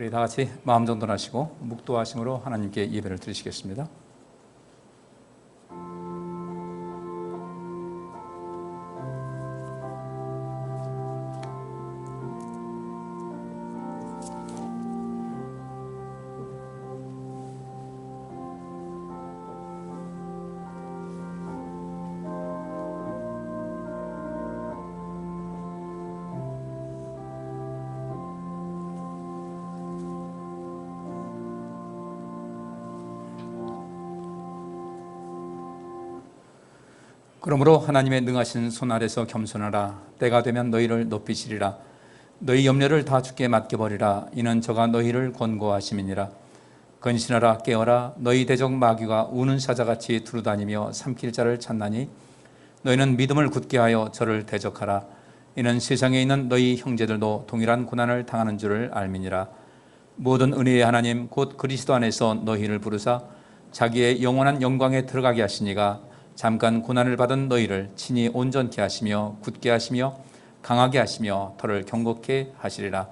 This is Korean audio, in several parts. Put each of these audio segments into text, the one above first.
우리 다 같이 마음 정돈하시고 묵도하심으로 하나님께 예배를 드리시겠습니다. 그러므로 하나님의 능하신 손 아래서 겸손하라. 때가 되면 너희를 높이시리라. 너희 염려를 다 주께 맡겨버리라. 이는 저가 너희를 권고하심이니라. 건신하라, 깨어라. 너희 대적 마귀가 우는 사자같이 두루다니며 삼킬 자를 찾나니 너희는 믿음을 굳게 하여 저를 대적하라. 이는 세상에 있는 너희 형제들도 동일한 고난을 당하는 줄을 알미니라. 모든 은혜의 하나님 곧 그리스도 안에서 너희를 부르사 자기의 영원한 영광에 들어가게 하시니가 잠깐 고난을 받은 너희를 친히 온전케 하시며 굳게 하시며 강하게 하시며 터를 경고케 하시리라.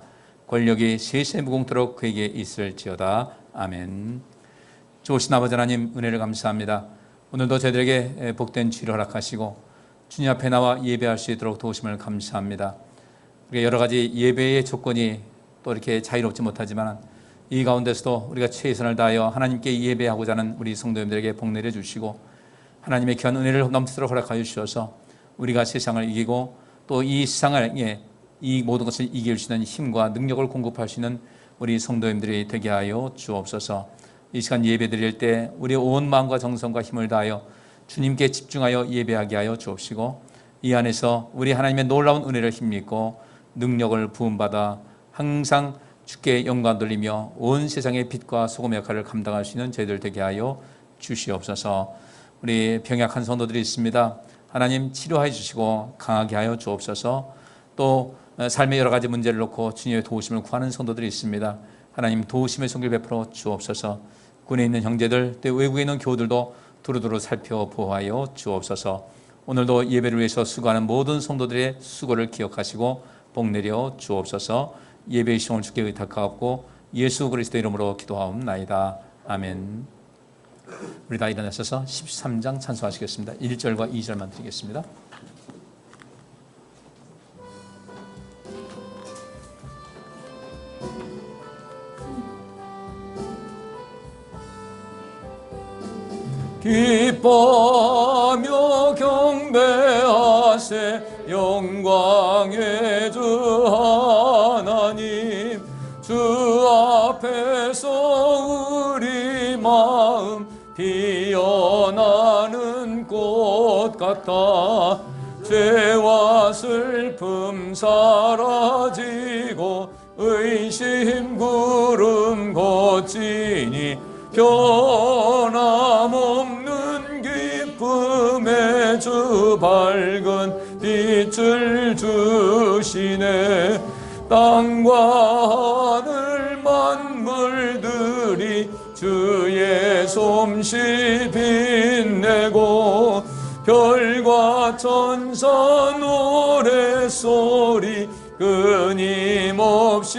권력이 세세 무궁토록 그에게 있을지어다. 아멘. 좋으신 아버지 하나님, 은혜를 감사합니다. 오늘도 저희들에게 복된 주일을 허락하시고 주님 앞에 나와 예배할 수 있도록 도우심을 감사합니다. 우리가 여러 가지 예배의 조건이 또 이렇게 자유롭지 못하지만 이 가운데서도 우리가 최선을 다하여 하나님께 예배하고자 하는 우리 성도님들에게 복 내려 주시고 하나님의 귀한 은혜를 넘치도록 허락하여 주셔서 우리가 세상을 이기고 또 이 세상을 이 모든 것을 이길 수 있는 힘과 능력을 공급할 수 있는 우리 성도님들이 되게 하여 주옵소서. 이 시간 예배 드릴 때 우리 온 마음과 정성과 힘을 다하여 주님께 집중하여 예배하게 하여 주옵시고 이 안에서 우리 하나님의 놀라운 은혜를 힘입고 능력을 부음받아 항상 주께 영광 돌리며 온 세상의 빛과 소금 역할을 감당할 수 있는 저희들 되게 하여 주시옵소서. 우리 병약한 성도들이 있습니다. 하나님 치료해 주시고 강하게 하여 주옵소서. 또 삶의 여러 가지 문제를 놓고 주님의 도우심을 구하는 성도들이 있습니다. 하나님 도우심의 손길 베풀어 주옵소서. 군에 있는 형제들, 또 외국에 있는 교우들도 두루두루 살펴보아여 주옵소서. 오늘도 예배를 위해서 수고하는 모든 성도들의 수고를 기억하시고 복 내려 주옵소서. 예배의 시간을 주께 의탁하옵고 예수 그리스도 이름으로 기도하옵나이다. 아멘. 우리 다 일어나셔서 13장 찬송하시겠습니다. 1절과 2절만 드리겠습니다. 기뻐하며 경배하세 영광의 주 하나님. 주 앞에서 우리 마음 피어나는 꽃 같아. 죄와 슬픔 사라지고 의심 구름 걷지니 변함없는 기쁨의 주 밝은 빛을 주시네. 땅과 하늘 만물들이 주의 솜씨 빛내고 별과 천사 노래소리 끊임없이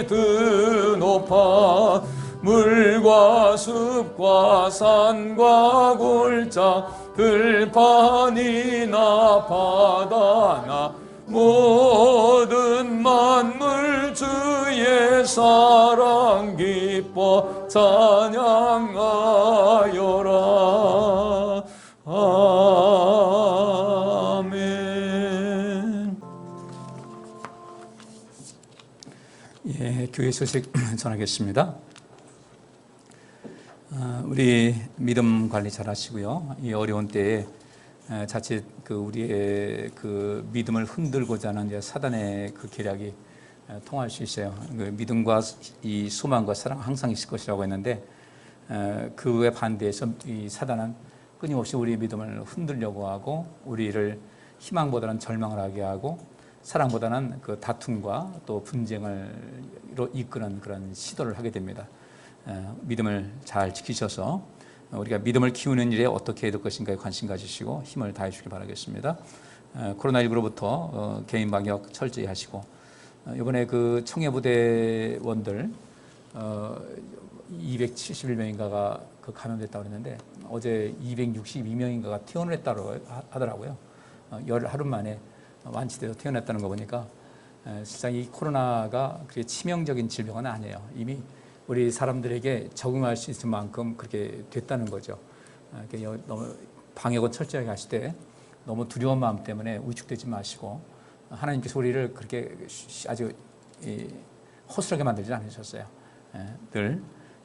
드높아. 물과 숲과 산과 골짜 들판이나 바다나 모든 만물 주의 사랑 기뻐 찬양하여라. 아멘. 예, 교회 소식 전하겠습니다. 우리 믿음 관리 잘 하시고요. 이 어려운 때에 자칫 우리의 믿음을 흔들고자 하는 사단의 계략이 통할 수 있어요. 믿음과 이 소망과 사랑 항상 있을 것이라고 했는데 그에 반대해서 이 사단은 끊임없이 우리의 믿음을 흔들려고 하고 우리를 희망보다는 절망을 하게 하고 사랑보다는 다툼과 또 분쟁을 이끄는 그런 시도를 하게 됩니다. 믿음을 잘 지키셔서 우리가 믿음을 키우는 일에 어떻게 해야 될 것인가에 관심 가지시고 힘을 다해 주시기 바라겠습니다. 코로나19로부터 개인 방역 철저히 하시고 이번에 청해부대원들 271명인가가 그 감염됐다고 그랬는데 어제 262명인가가 퇴원을 했다고 하더라고요. 하루 만에 완치돼서 퇴원했다는 거 보니까 실상 이 코로나가 그렇게 치명적인 질병은 아니에요. 이미 우리 사람들에게 적응할 수 있을 만큼 그렇게 됐다는 거죠. 너무 방역은 철저하게 하실 때 너무 두려운 마음 때문에 위축되지 마시고 하나님께서 우리를 그렇게 아주 허술하게 만들지 않으셨어요. 늘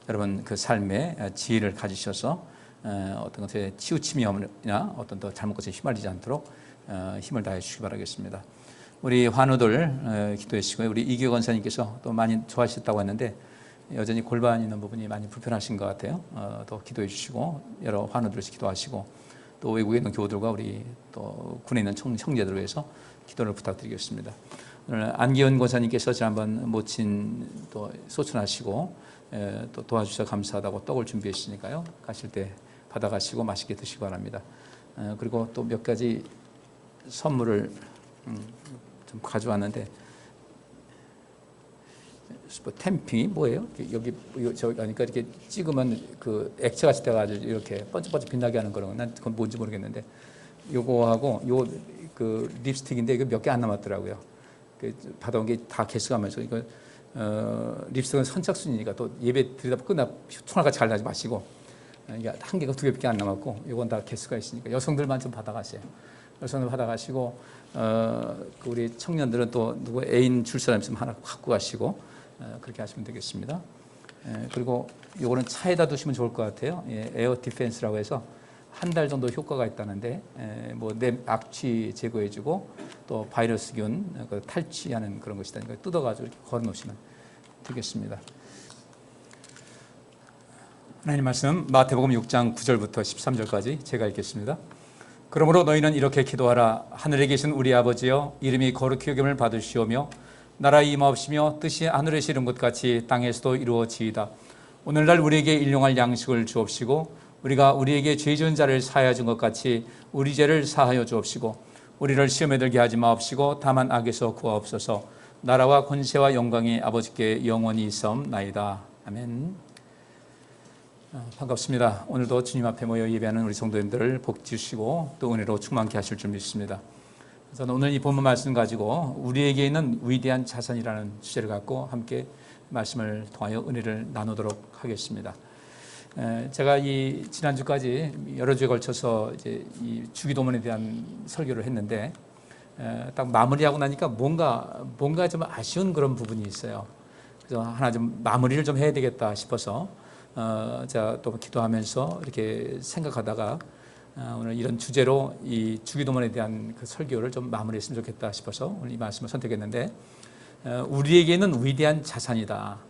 여러분 그 삶의 지혜를 가지셔서 어떤 것에 치우침이나 어떤 더 잘못 것에 휘말리지 않도록 힘을 다해 주시기 바라겠습니다. 우리 환우들 기도해 주시고요. 우리 이규 권사님께서 또 많이 좋아하셨다고 했는데 여전히 골반 있는 부분이 많이 불편하신 것 같아요. 또 기도해 주시고 여러 환우들에서 기도하시고 또 외국에 있는 교우들과 우리 또 군에 있는 형제들을 위해서 기도를 부탁드리겠습니다. 오늘 안기현 권사님께서 지난번 모친 또 소천하시고 또 도와주셔서 감사하다고 떡을 준비해 주시니까요. 가실 때 받아가시고 맛있게 드시기 바랍니다. 그리고 또 몇 가지 선물을 좀 가져왔는데 템핑이 뭐예요? 여기 저기 가니까 이렇게 찍으면 그 액체같이 돼가지고 이렇게 번쩍번쩍 빛나게 하는 거는 난 그건 뭔지 모르겠는데 요거하고 요 그 립스틱인데 이거 몇 개 안 남았더라고요. 받아온 게 다 개수가면서 이거 립스틱은 선착순이니까 또 예배 드리다 끝나 총알같이 갈라지 마시고 이게 한 개가 2개밖에 안 남았고 이건 다 개수가 있으니까 여성들만 좀 받아가세요. 여성들 받아가시고 우리 청년들은 또 누구 애인 줄 사람 있으면 하나 갖고 가시고 그렇게 하시면 되겠습니다. 그리고 요거는 차에다 두시면 좋을 것 같아요. 에어 디펜스라고 해서 한 달 정도 효과가 있다는데 뭐 내 악취 제거해주고 또 바이러스균 탈취하는 그런 것이다니까 뜯어가지고 이렇게 걸어놓으시면 되겠습니다. 하나님 말씀 마태복음 6장 9절부터 13절까지 제가 읽겠습니다. 그러므로 너희는 이렇게 기도하라. 하늘에 계신 우리 아버지여 이름이 거룩히 여김을 받으시오며 나라 임하옵시며 뜻이 하늘에 이룬 것 같이 땅에서도 이루어지이다. 오늘날 우리에게 일용할 양식을 주옵시고 우리가 우리에게 죄 지은 자를 사하여 준 것 같이 우리 죄를 사하여 주옵시고 우리를 시험에 들게 하지 마옵시고 다만 악에서 구하옵소서. 나라와 권세와 영광이 아버지께 영원히 있사옵나이다. 아멘. 반갑습니다. 오늘도 주님 앞에 모여 예배하는 우리 성도님들을 복 주시고 또 은혜로 충만케 하실 줄 믿습니다. 저는 오늘 이 본문 말씀 가지고 우리에게 있는 위대한 자산이라는 주제를 갖고 함께 말씀을 통하여 은혜를 나누도록 하겠습니다. 제가 이 지난주까지 여러 주에 걸쳐서 이제 이 주기도문에 대한 설교를 했는데 딱 마무리하고 나니까 뭔가 좀 아쉬운 그런 부분이 있어요. 그래서 하나 좀 마무리를 좀 해야 되겠다 싶어서 제가 또 기도하면서 이렇게 생각하다가 오늘 이런 주제로 이 주기도문에 대한 그 설교를 좀 마무리했으면 좋겠다 싶어서 오늘 이 말씀을 선택했는데 우리에게는 위대한 자산이다.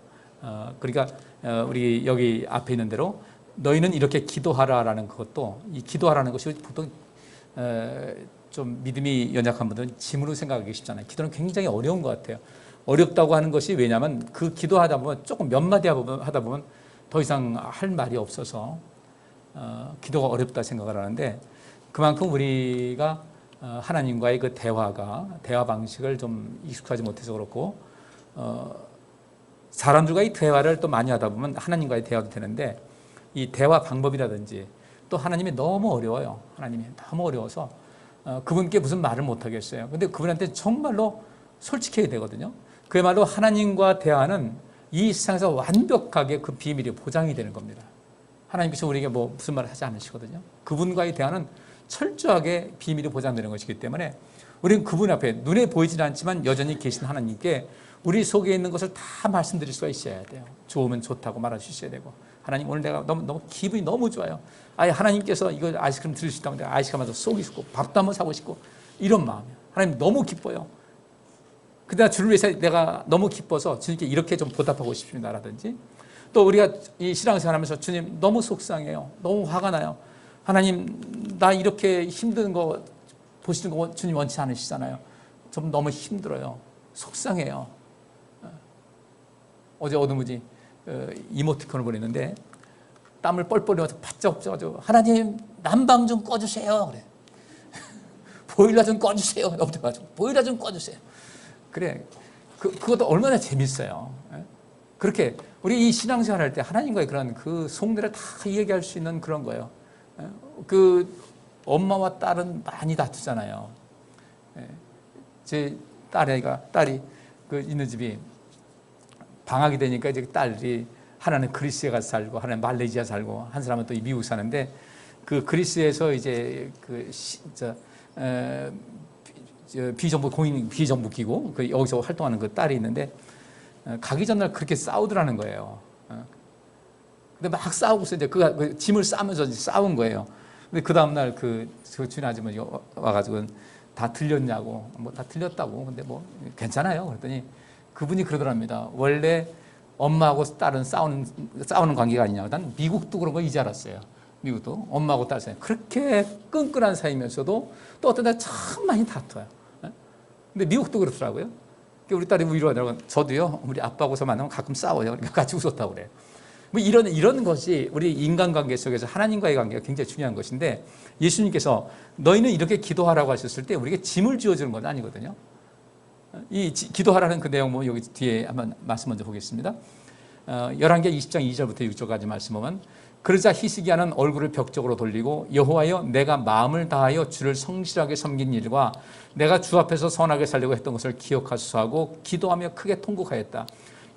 그러니까 우리 여기 앞에 있는 대로 너희는 이렇게 기도하라라는 것도 이 기도하라는 것이 보통 좀 믿음이 연약한 분들은 짐으로 생각하기 쉽잖아요. 기도는 굉장히 어려운 것 같아요. 어렵다고 하는 것이 왜냐하면 그 기도하다 보면 조금 몇 마디 하다 보면 더 이상 할 말이 없어서 기도가 어렵다 생각을 하는데 그만큼 우리가 하나님과의 그 대화 방식을 좀 익숙하지 못해서 그렇고 사람들과 이 대화를 또 많이 하다 보면 하나님과의 대화도 되는데 이 대화 방법이라든지 또 하나님이 너무 어려워요. 하나님이 너무 어려워서 그분께 무슨 말을 못 하겠어요. 근데 그분한테 정말로 솔직해야 되거든요. 그야말로 하나님과 대화는 이 세상에서 완벽하게 그 비밀이 보장이 되는 겁니다. 하나님께서 우리에게 뭐 무슨 말을 하지 않으시거든요. 그분과의 대화는 철저하게 비밀이 보장되는 것이기 때문에 우리는 그분 앞에 눈에 보이지는 않지만 여전히 계신 하나님께 우리 속에 있는 것을 다 말씀드릴 수가 있어야 돼요. 좋으면 좋다고 말할 수 있어야 되고 하나님 오늘 내가 너무 기분이 너무 좋아요. 아예 하나님께서 이거 아이스크림 드릴 수 있다면 내가 아이스크림 한번 쏘고 싶고 밥도 한번 사고 싶고 이런 마음이에요. 하나님 너무 기뻐요. 그러나 주를 위해서 내가 너무 기뻐서 주님께 이렇게 좀 보답하고 싶습니다라든지 또 우리가 이 신앙생활 하면서 주님 너무 속상해요. 너무 화가 나요. 하나님 나 이렇게 힘든 거 보시는 거 주님 원치 않으시잖아요. 좀 너무 힘들어요. 속상해요. 어제 어느무지 이모티콘을 보냈는데 땀을 뻘뻘 흘려서 바짝 없어가지고 하나님 난방 좀 꺼주세요 그래. 보일러 좀 꺼주세요. 넘쳐가지고 보일러 좀 꺼주세요. 그래 그것도 얼마나 재밌어요. 그렇게 우리 이 신앙생활 할 때 하나님과의 그런 그 속내를 다 얘기할 수 있는 그런 거예요. 그 엄마와 딸은 많이 다투잖아요. 제 딸이 그 있는 집이 방학이 되니까 이제 딸이 하나는 그리스에 가서 살고 하나는 말레이시아 살고 한 사람은 또 미국 사는데 그 그리스에서 이제 비정부 기구 그 여기서 활동하는 그 딸이 있는데 가기 전날 그렇게 싸우더라는 거예요. 근데 막 싸우고서 이제 그 짐을 싸면서 싸운 거예요. 근데 그 다음날 그 주인 아주머니 와가지고 다 들렸냐고, 뭐 다 들렸다고. 근데 뭐 괜찮아요. 그랬더니 그분이 그러더랍니다. 원래 엄마하고 딸은 싸우는 관계가 아니냐고. 난 미국도 그런 거 이제 알았어요. 미국도 엄마하고 딸 사이 그렇게 끈끈한 사이면서도 또 어떤 날 참 많이 다퉈요. 근데 미국도 그렇더라고요. 우리 딸이 위로하더라고요. 저도요, 우리 아빠하고서 만나면 가끔 싸워요. 그러니까 같이 웃었다고 그래요. 뭐 이런 것이 우리 인간관계 속에서 하나님과의 관계가 굉장히 중요한 것인데 예수님께서 너희는 이렇게 기도하라고 하셨을 때 우리에게 짐을 지어주는 건 아니거든요. 이 기도하라는 그 내용 뭐 여기 뒤에 한번 말씀 먼저 보겠습니다. 열왕기하 20장 2절부터 6절까지 말씀 보면 그러자 히스기야는 얼굴을 벽쪽으로 돌리고 여호와여 내가 마음을 다하여 주를 성실하게 섬긴 일과 내가 주 앞에서 선하게 살려고 했던 것을 기억하소서 하고 기도하며 크게 통곡하였다.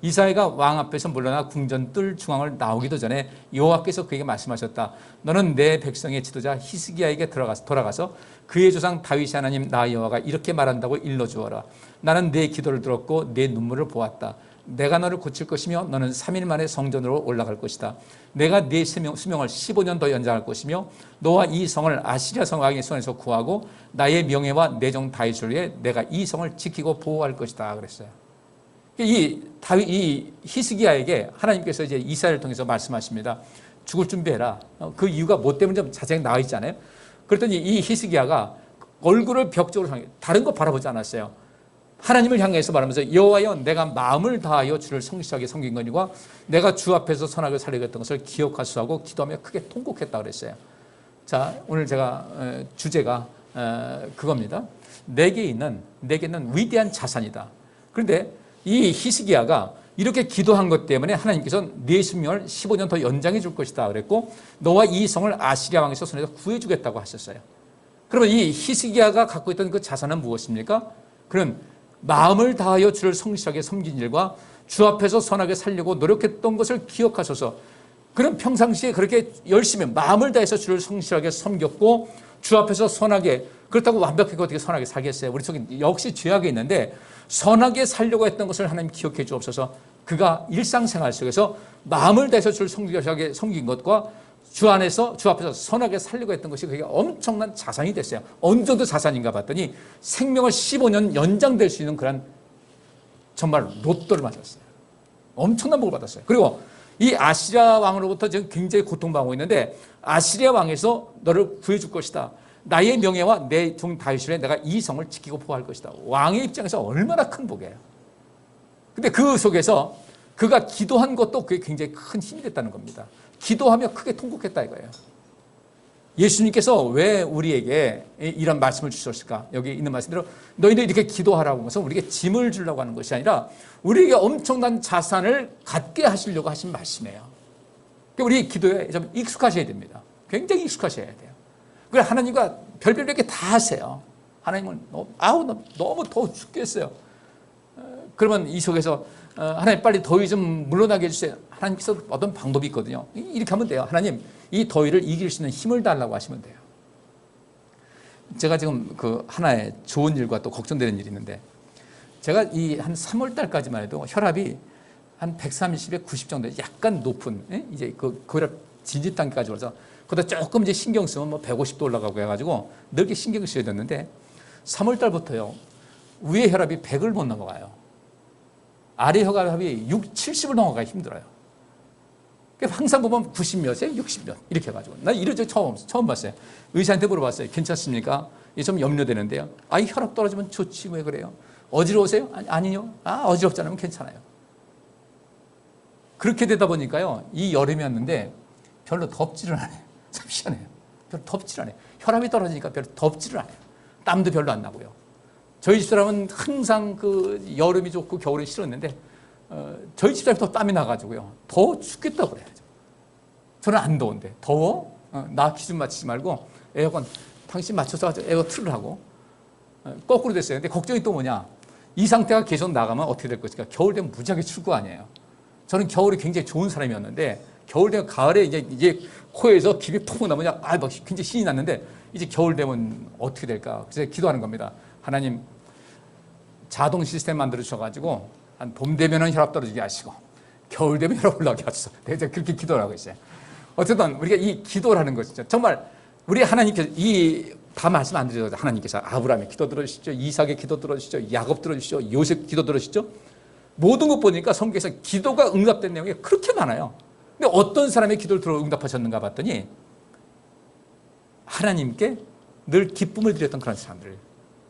이사야가 왕 앞에서 물러나 궁전 뜰 중앙을 나오기도 전에 여호와께서 그에게 말씀하셨다. 너는 내 백성의 지도자 히스기야에게 돌아가서 그의 조상 다윗이 하나님 나 여호와가 이렇게 말한다고 일러주어라. 나는 내 기도를 들었고 내 눈물을 보았다. 내가 너를 고칠 것이며 너는 3일 만에 성전으로 올라갈 것이다. 내가 네 수명을 15년 더 연장할 것이며 너와 이 성을 아시리아 왕의 손에서 구하고 나의 명예와 내 종 다윗을 위해 내가 이 성을 지키고 보호할 것이다 그랬어요. 이 히스기야에게 하나님께서 이제 이사야를 통해서 말씀하십니다. 죽을 준비해라. 그 이유가 뭐 때문에 좀 자세히 나와 있잖아요. 그랬더니 이 히스기야가 얼굴을 벽쪽으로 향해 다른 거 바라보지 않았어요. 하나님을 향해서 말하면서 여호와여 내가 마음을 다하여 주를 성실하게 섬긴 거니와 내가 주 앞에서 선하게 살려겠던 것을 기억하소서 하고 기도하며 크게 통곡했다 그랬어요. 자, 오늘 제가 주제가 그겁니다. 내게는 위대한 자산이다. 그런데 이 히스기야가 이렇게 기도한 것 때문에 하나님께서 네 수명을 15년 더 연장해 줄 것이다 그랬고 너와 이 성을 아시리아 왕의 손에서 구해 주겠다고 하셨어요. 그러면 이 히스기야가 갖고 있던 그 자산은 무엇입니까? 그는 마음을 다하여 주를 성실하게 섬긴 일과 주 앞에서 선하게 살려고 노력했던 것을 기억하소서. 그는 평상시에 그렇게 열심히 마음을 다해서 주를 성실하게 섬겼고 주 앞에서 선하게, 그렇다고 완벽하게 어떻게 선하게 살겠어요? 우리 속에 역시 죄악이 있는데 선하게 살려고 했던 것을 하나님 기억해 주옵소서. 그가 일상생활 속에서 마음을 다해서 주를 성실하게 섬긴 것과 주 앞에서 선하게 살려고 했던 것이 그게 엄청난 자산이 됐어요. 어느 정도 자산인가 봤더니 생명을 15년 연장될 수 있는 그런 정말 로또를 맞았어요. 엄청난 복을 받았어요. 그리고 이 아시리아 왕으로부터 지금 굉장히 고통받고 있는데 아시리아 왕에서 너를 구해줄 것이다. 나의 명예와 내 종 다윗을 내가 이 성을 지키고 보호할 것이다. 왕의 입장에서 얼마나 큰 복이에요. 근데 그 속에서 그가 기도한 것도 그게 굉장히 큰 힘이 됐다는 겁니다. 기도하며 크게 통곡했다 이거예요. 예수님께서 왜 우리에게 이런 말씀을 주셨을까? 여기 있는 말씀대로 너희들 이렇게 기도하라고 하면서 우리에게 짐을 주려고 하는 것이 아니라 우리에게 엄청난 자산을 갖게 하시려고 하신 말씀이에요. 우리 기도에 좀 익숙하셔야 됩니다. 굉장히 익숙하셔야 돼요. 그래 하나님과 별별 이렇게 다 하세요. 하나님은 너무 더워 죽겠어요. 그러면 이 속에서 하나님 빨리 더위 좀 물러나게 해주세요. 하나님께서 어떤 방법이 있거든요. 이렇게 하면 돼요. 하나님 이 더위를 이길 수 있는 힘을 달라고 하시면 돼요. 제가 지금 그 하나의 좋은 일과 또 걱정되는 일이 있는데 제가 이 한 3월 달까지만 해도 혈압이 한 130에 90 정도 약간 높은 이제 그 고혈압 진입 단계까지 올라서 그러다 조금 이제 신경 쓰면 뭐 150도 올라가고 해가지고 늘 이렇게 신경 써야 됐는데 3월 달부터요 위에 혈압이 100을 못 넘어가요. 아래 혈압이 70을 넘어가기 힘들어요. 항상 보면 90 몇에 60 몇 이렇게 해가지고 나 이런 적 처음 봤어요. 의사한테 물어봤어요. 괜찮습니까? 좀 염려되는데요. 이 혈압 떨어지면 좋지 왜 그래요? 어지러우세요? 아니요. 어지럽지 않으면 괜찮아요. 그렇게 되다 보니까요 이 여름이었는데 별로 덥지를 않아요. 참 희한해요. 별로 덥지를 않아요. 혈압이 떨어지니까 별로 덥지를 않아요. 땀도 별로 안 나고요. 저희 집 사람은 항상 그 여름이 좋고 겨울이 싫었는데 저희 집사람이 더 땀이 나가지고요. 더워 죽겠다고 그래요. 저는 안 더운데. 더워? 나 기준 맞추지 말고 에어컨 당신 맞춰서 에어컨 틀으라고. 거꾸로 됐어요. 근데 걱정이 또 뭐냐. 이 상태가 계속 나가면 어떻게 될 것인가. 겨울 되면 무지하게 춥거 아니에요. 저는 겨울이 굉장히 좋은 사람이었는데 겨울 되면 가을에 이제 코에서 기비 푹 나면 막 굉장히 신이 났는데 이제 겨울 되면 어떻게 될까. 그래서 기도하는 겁니다. 하나님 자동 시스템 만들어 주셔가지고 한 봄 되면은 혈압 떨어지게 하시고 겨울 되면 혈압 올라가게 하소서. 내가 그렇게 기도를 하고 있어요. 어쨌든 우리가 이 기도라는 것이죠. 정말 우리 하나님께서 다 말씀 안 드려도 하나님께서 아브라함의 기도 들어주시죠. 이삭의 기도 들어주시죠. 야곱 들어주시죠. 요셉 기도 들어주시죠. 모든 것 보니까 성경에서 기도가 응답된 내용이 그렇게 많아요. 근데 어떤 사람의 기도를 들어 응답하셨는가 봤더니 하나님께 늘 기쁨을 드렸던 그런 사람들.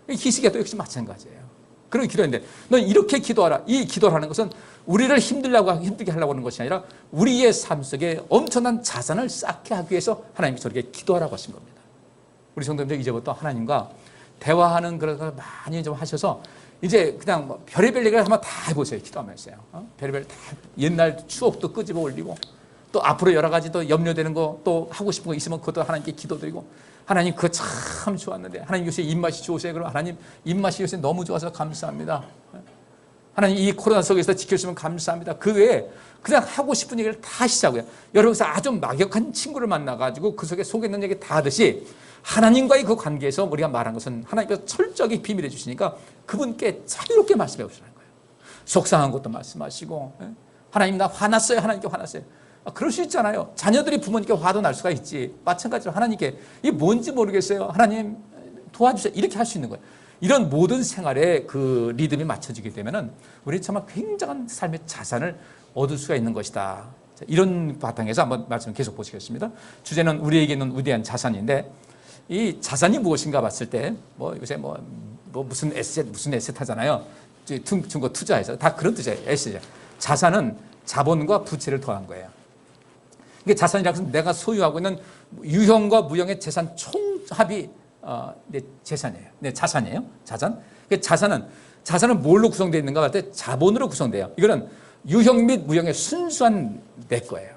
히스기야도 역시 마찬가지예요. 그런 기도인데 넌 이렇게 기도하라. 이 기도를 하는 것은 우리를 힘들게 하려고 하는 것이 아니라 우리의 삶 속에 엄청난 자산을 쌓게 하기 위해서 하나님께서 우리에게 기도하라고 하신 겁니다. 우리 성도님들 이제부터 하나님과 대화하는 그런 걸 많이 좀 하셔서 이제 그냥 뭐 별의별 얘기를 한번 다 해보세요. 기도하면서요. 별의별 다 옛날 추억도 끄집어 올리고 또 앞으로 여러 가지 또 염려되는 거 또 하고 싶은 거 있으면 그것도 하나님께 기도드리고 하나님 그거 참 좋았는데 하나님 요새 입맛이 좋으세요. 그럼 하나님 입맛이 요새 너무 좋아서 감사합니다. 하나님 이 코로나 속에서 지켜주시면 감사합니다. 그 외에 그냥 하고 싶은 얘기를 다 하시자고요. 여러분께서 아주 막역한 친구를 만나가지고 그 속에 있는 얘기 다 하듯이 하나님과의 그 관계에서 우리가 말한 것은 하나님께서 철저하게 비밀해 주시니까 그분께 자유롭게 말씀해 보시라는 거예요. 속상한 것도 말씀하시고 하나님 나 화났어요. 하나님께 화났어요. 그럴 수 있잖아요. 자녀들이 부모님께 화도 날 수가 있지. 마찬가지로 하나님께 이게 뭔지 모르겠어요. 하나님 도와주세요. 이렇게 할 수 있는 거예요. 이런 모든 생활에 그 리듬이 맞춰지게 되면은 우리 정말 굉장한 삶의 자산을 얻을 수가 있는 것이다. 이런 바탕에서 한번 말씀 계속 보시겠습니다. 주제는 우리에게 있는 위대한 자산인데 이 자산이 무엇인가 봤을 때 뭐 요새 뭐 무슨 에셋 하잖아요. 증거 투자해서 다 그런 뜻이에요. 에셋. 자산은 자본과 부채를 더한 거예요. 이게 자산이라고 해서 내가 소유하고 있는 유형과 무형의 재산 총합이 내 재산이에요. 내 자산이에요. 자산은 뭘로 구성되어 있는가 할 때 자본으로 구성돼요. 이거는 유형 및 무형의 순수한 내 거예요.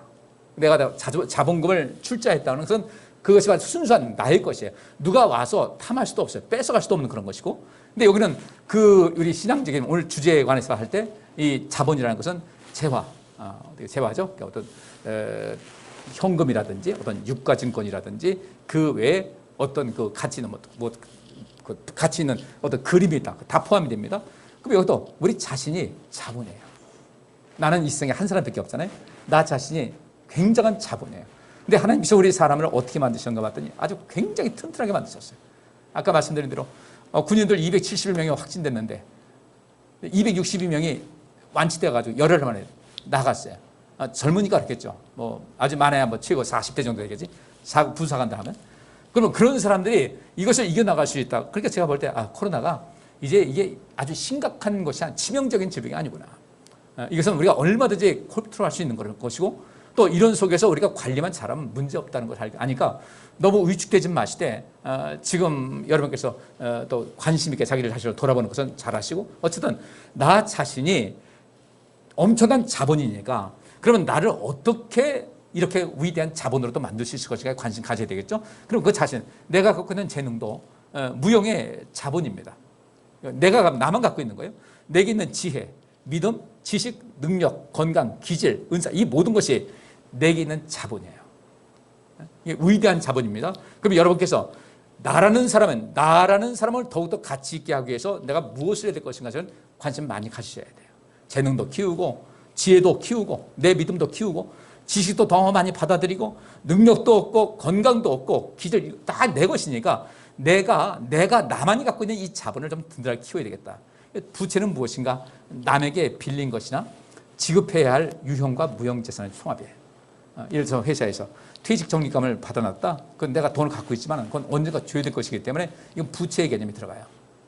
내가 자본금을 출자했다는 것은 그것이 바로 순수한 나의 것이에요. 누가 와서 탐할 수도 없어요. 뺏어갈 수도 없는 그런 것이고. 근데 여기는 우리 신앙적인 오늘 주제에 관해서 할 때 이 자본이라는 것은 재화죠. 그러니까 어떤 현금이라든지 어떤 유가증권이라든지 그 외에 어떤 그 가치 있는 그 가치 있는 어떤 그림이 다 포함이 됩니다. 그럼 여기도 우리 자신이 자본이에요. 나는 이 세상에 한 사람밖에 없잖아요. 나 자신이 굉장한 자본이에요. 근데 하나님께서 우리 사람을 어떻게 만드셨는가 봤더니 아주 굉장히 튼튼하게 만드셨어요. 아까 말씀드린 대로 군인들 271명이 확진됐는데 262명이 완치돼가지고 열흘 만에 나갔어요. 젊으니까 그렇겠죠. 뭐 아주 많아야 뭐 최고 40대 정도 되겠지. 부사간다 하면. 그러면 그런 사람들이 이것을 이겨나갈 수 있다. 그러니까 제가 볼 때 코로나가 이제 이게 아주 심각한 것이 아니라 치명적인 질병이 아니구나. 이것은 우리가 얼마든지 컨트롤할 수 있는 것이고 또 이런 속에서 우리가 관리만 잘하면 문제 없다는 걸 아니까 너무 위축되지 마시되 지금 여러분께서 또 관심 있게 자기를 다시 돌아보는 것은 잘하시고 어쨌든 나 자신이 엄청난 자본이니까 그러면 나를 어떻게 이렇게 위대한 자본으로 또 만들 수 있을 것인가에 관심 가져야 되겠죠. 그럼 그 자신, 내가 갖고 있는 재능도 무형의 자본입니다. 나만 갖고 있는 거예요. 내게 있는 지혜, 믿음, 지식, 능력, 건강, 기질, 은사 이 모든 것이 내게 있는 자본이에요. 이게 위대한 자본입니다. 그럼 여러분께서 나라는 사람을 더욱더 가치 있게 하기 위해서 내가 무엇을 해야 될 것인가를 관심 많이 가지셔야 돼요. 재능도 키우고 지혜도 키우고 내 믿음도 키우고 지식도 더 많이 받아들이고 능력도 얻고 건강도 얻고 기질 다 내 것이니까 내가 나만이 갖고 있는 이 자본을 좀 든든하게 키워야 되겠다. 부채는 무엇인가? 남에게 빌린 것이나 지급해야 할 유형과 무형 재산의 총합이에요. 예를 들어서 회사에서 퇴직 적립금을 받아놨다. 그건 내가 돈을 갖고 있지만 그건 언젠가 줘야 될 것이기 때문에 이건 부채의 개념이 들어가요.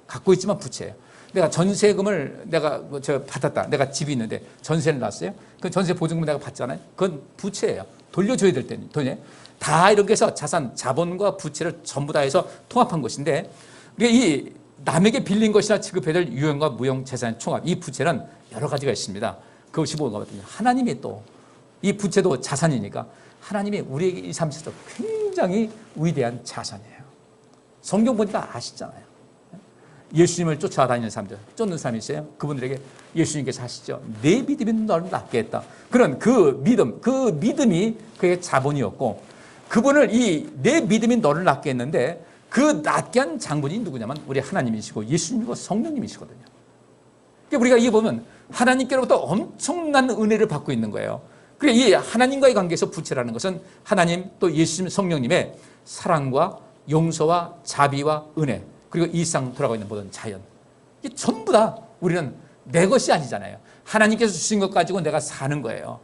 갖고 있지만 부채예요. 내가 전세금을 받았다. 내가 집이 있는데 전세를 놨어요. 그 전세 보증금 내가 받잖아요. 그건 부채예요. 돌려줘야 될 때는 돈이에요. 다 이렇게 해서 자본과 부채를 전부 다 해서 통합한 것인데 이 남에게 빌린 것이나 지급해야 될 유형과 무형 재산의 총합 이 부채는 여러 가지가 있습니다. 그것이 뭐거든요. 하나님이 또 이 부채도 자산이니까 하나님이 우리에게 이 삶 속에서 굉장히 위대한 자산이에요. 성경 보니까 아시잖아요. 예수님을 쫓아다니는 사람들, 쫓는 사람이 있어요. 그분들에게 예수님께서 하시죠. 내 믿음이 너를 낫게 했다. 그런 그 믿음이 그의 자본이었고, 그분을 내 믿음이 너를 낫게 했는데 그 낫게 한 장본이 누구냐면 우리 하나님이시고 예수님이고 성령님이시거든요. 그러니까 우리가 이게 보면 하나님께로부터 엄청난 은혜를 받고 있는 거예요. 그러니까 이 하나님과의 관계에서 부채라는 것은 하나님 또 예수님 성령님의 사랑과 용서와 자비와 은혜, 그리고 이 세상 돌아가고 있는 모든 자연, 이게 전부 다 우리는 내 것이 아니잖아요. 하나님께서 주신 것 가지고 내가 사는 거예요.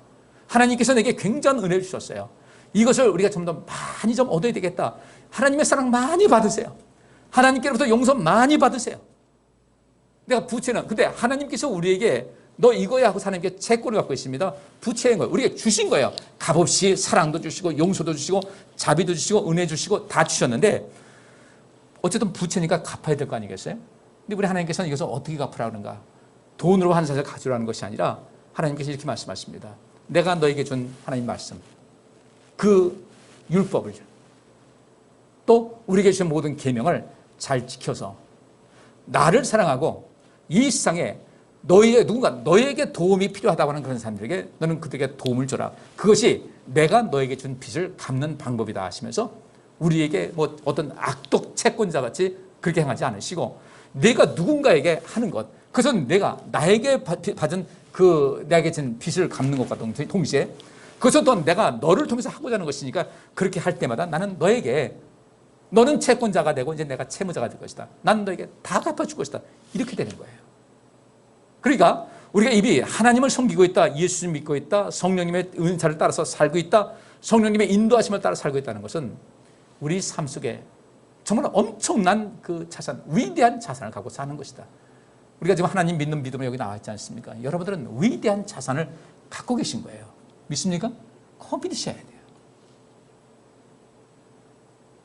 하나님께서 내게 굉장한 은혜를 주셨어요. 이것을 우리가 좀 더 많이 좀 얻어야 되겠다. 하나님의 사랑 많이 받으세요. 하나님께로부터 용서 많이 받으세요. 내가 부채는, 근데 하나님께서 우리에게 너 이거야 하고 하나님께 채권을 갖고 있습니다. 부채인 거예요. 우리에게 주신 거예요. 값없이 사랑도 주시고 용서도 주시고 자비도 주시고 은혜 주시고 다 주셨는데 어쨌든 부채니까 갚아야 될 거 아니겠어요? 근데 우리 하나님께서는 이것을 어떻게 갚으라 그러는가? 돈으로 한 사실 가져라는 것이 아니라 하나님께서 이렇게 말씀하십니다. 내가 너에게 준 하나님 말씀, 그 율법을, 또 우리에게 주신 모든 계명을 잘 지켜서 나를 사랑하고 이 세상에 너에게 도움이 필요하다고 하는 그런 사람들에게 너는 그들에게 도움을 줘라. 그것이 내가 너에게 준 빚을 갚는 방법이다 하시면서 우리에게 뭐 어떤 악독 채권자 같이 그렇게 행하지 않으시고, 내가 누군가에게 하는 것, 그것은 내가 나에게 받은 내게 준 빚을 갚는 것과 동시에 그것은 또 내가 너를 통해서 하고자 하는 것이니까, 그렇게 할 때마다 나는 너는 채권자가 되고 이제 내가 채무자가 될 것이다. 나는 너에게 다 갚아줄 것이다. 이렇게 되는 거예요. 그러니까 우리가 입이 하나님을 섬기고 있다, 예수님 믿고 있다, 성령님의 은사를 따라서 살고 있다, 성령님의 인도하심을 따라 살고 있다는 것은 우리 삶 속에 정말 엄청난 그 자산, 위대한 자산을 갖고 사는 것이다. 우리가 지금 하나님 믿는 믿음으로 여기 나와 있지 않습니까? 여러분들은 위대한 자산을 갖고 계신 거예요. 믿습니까? 꼭 믿으셔야 돼요.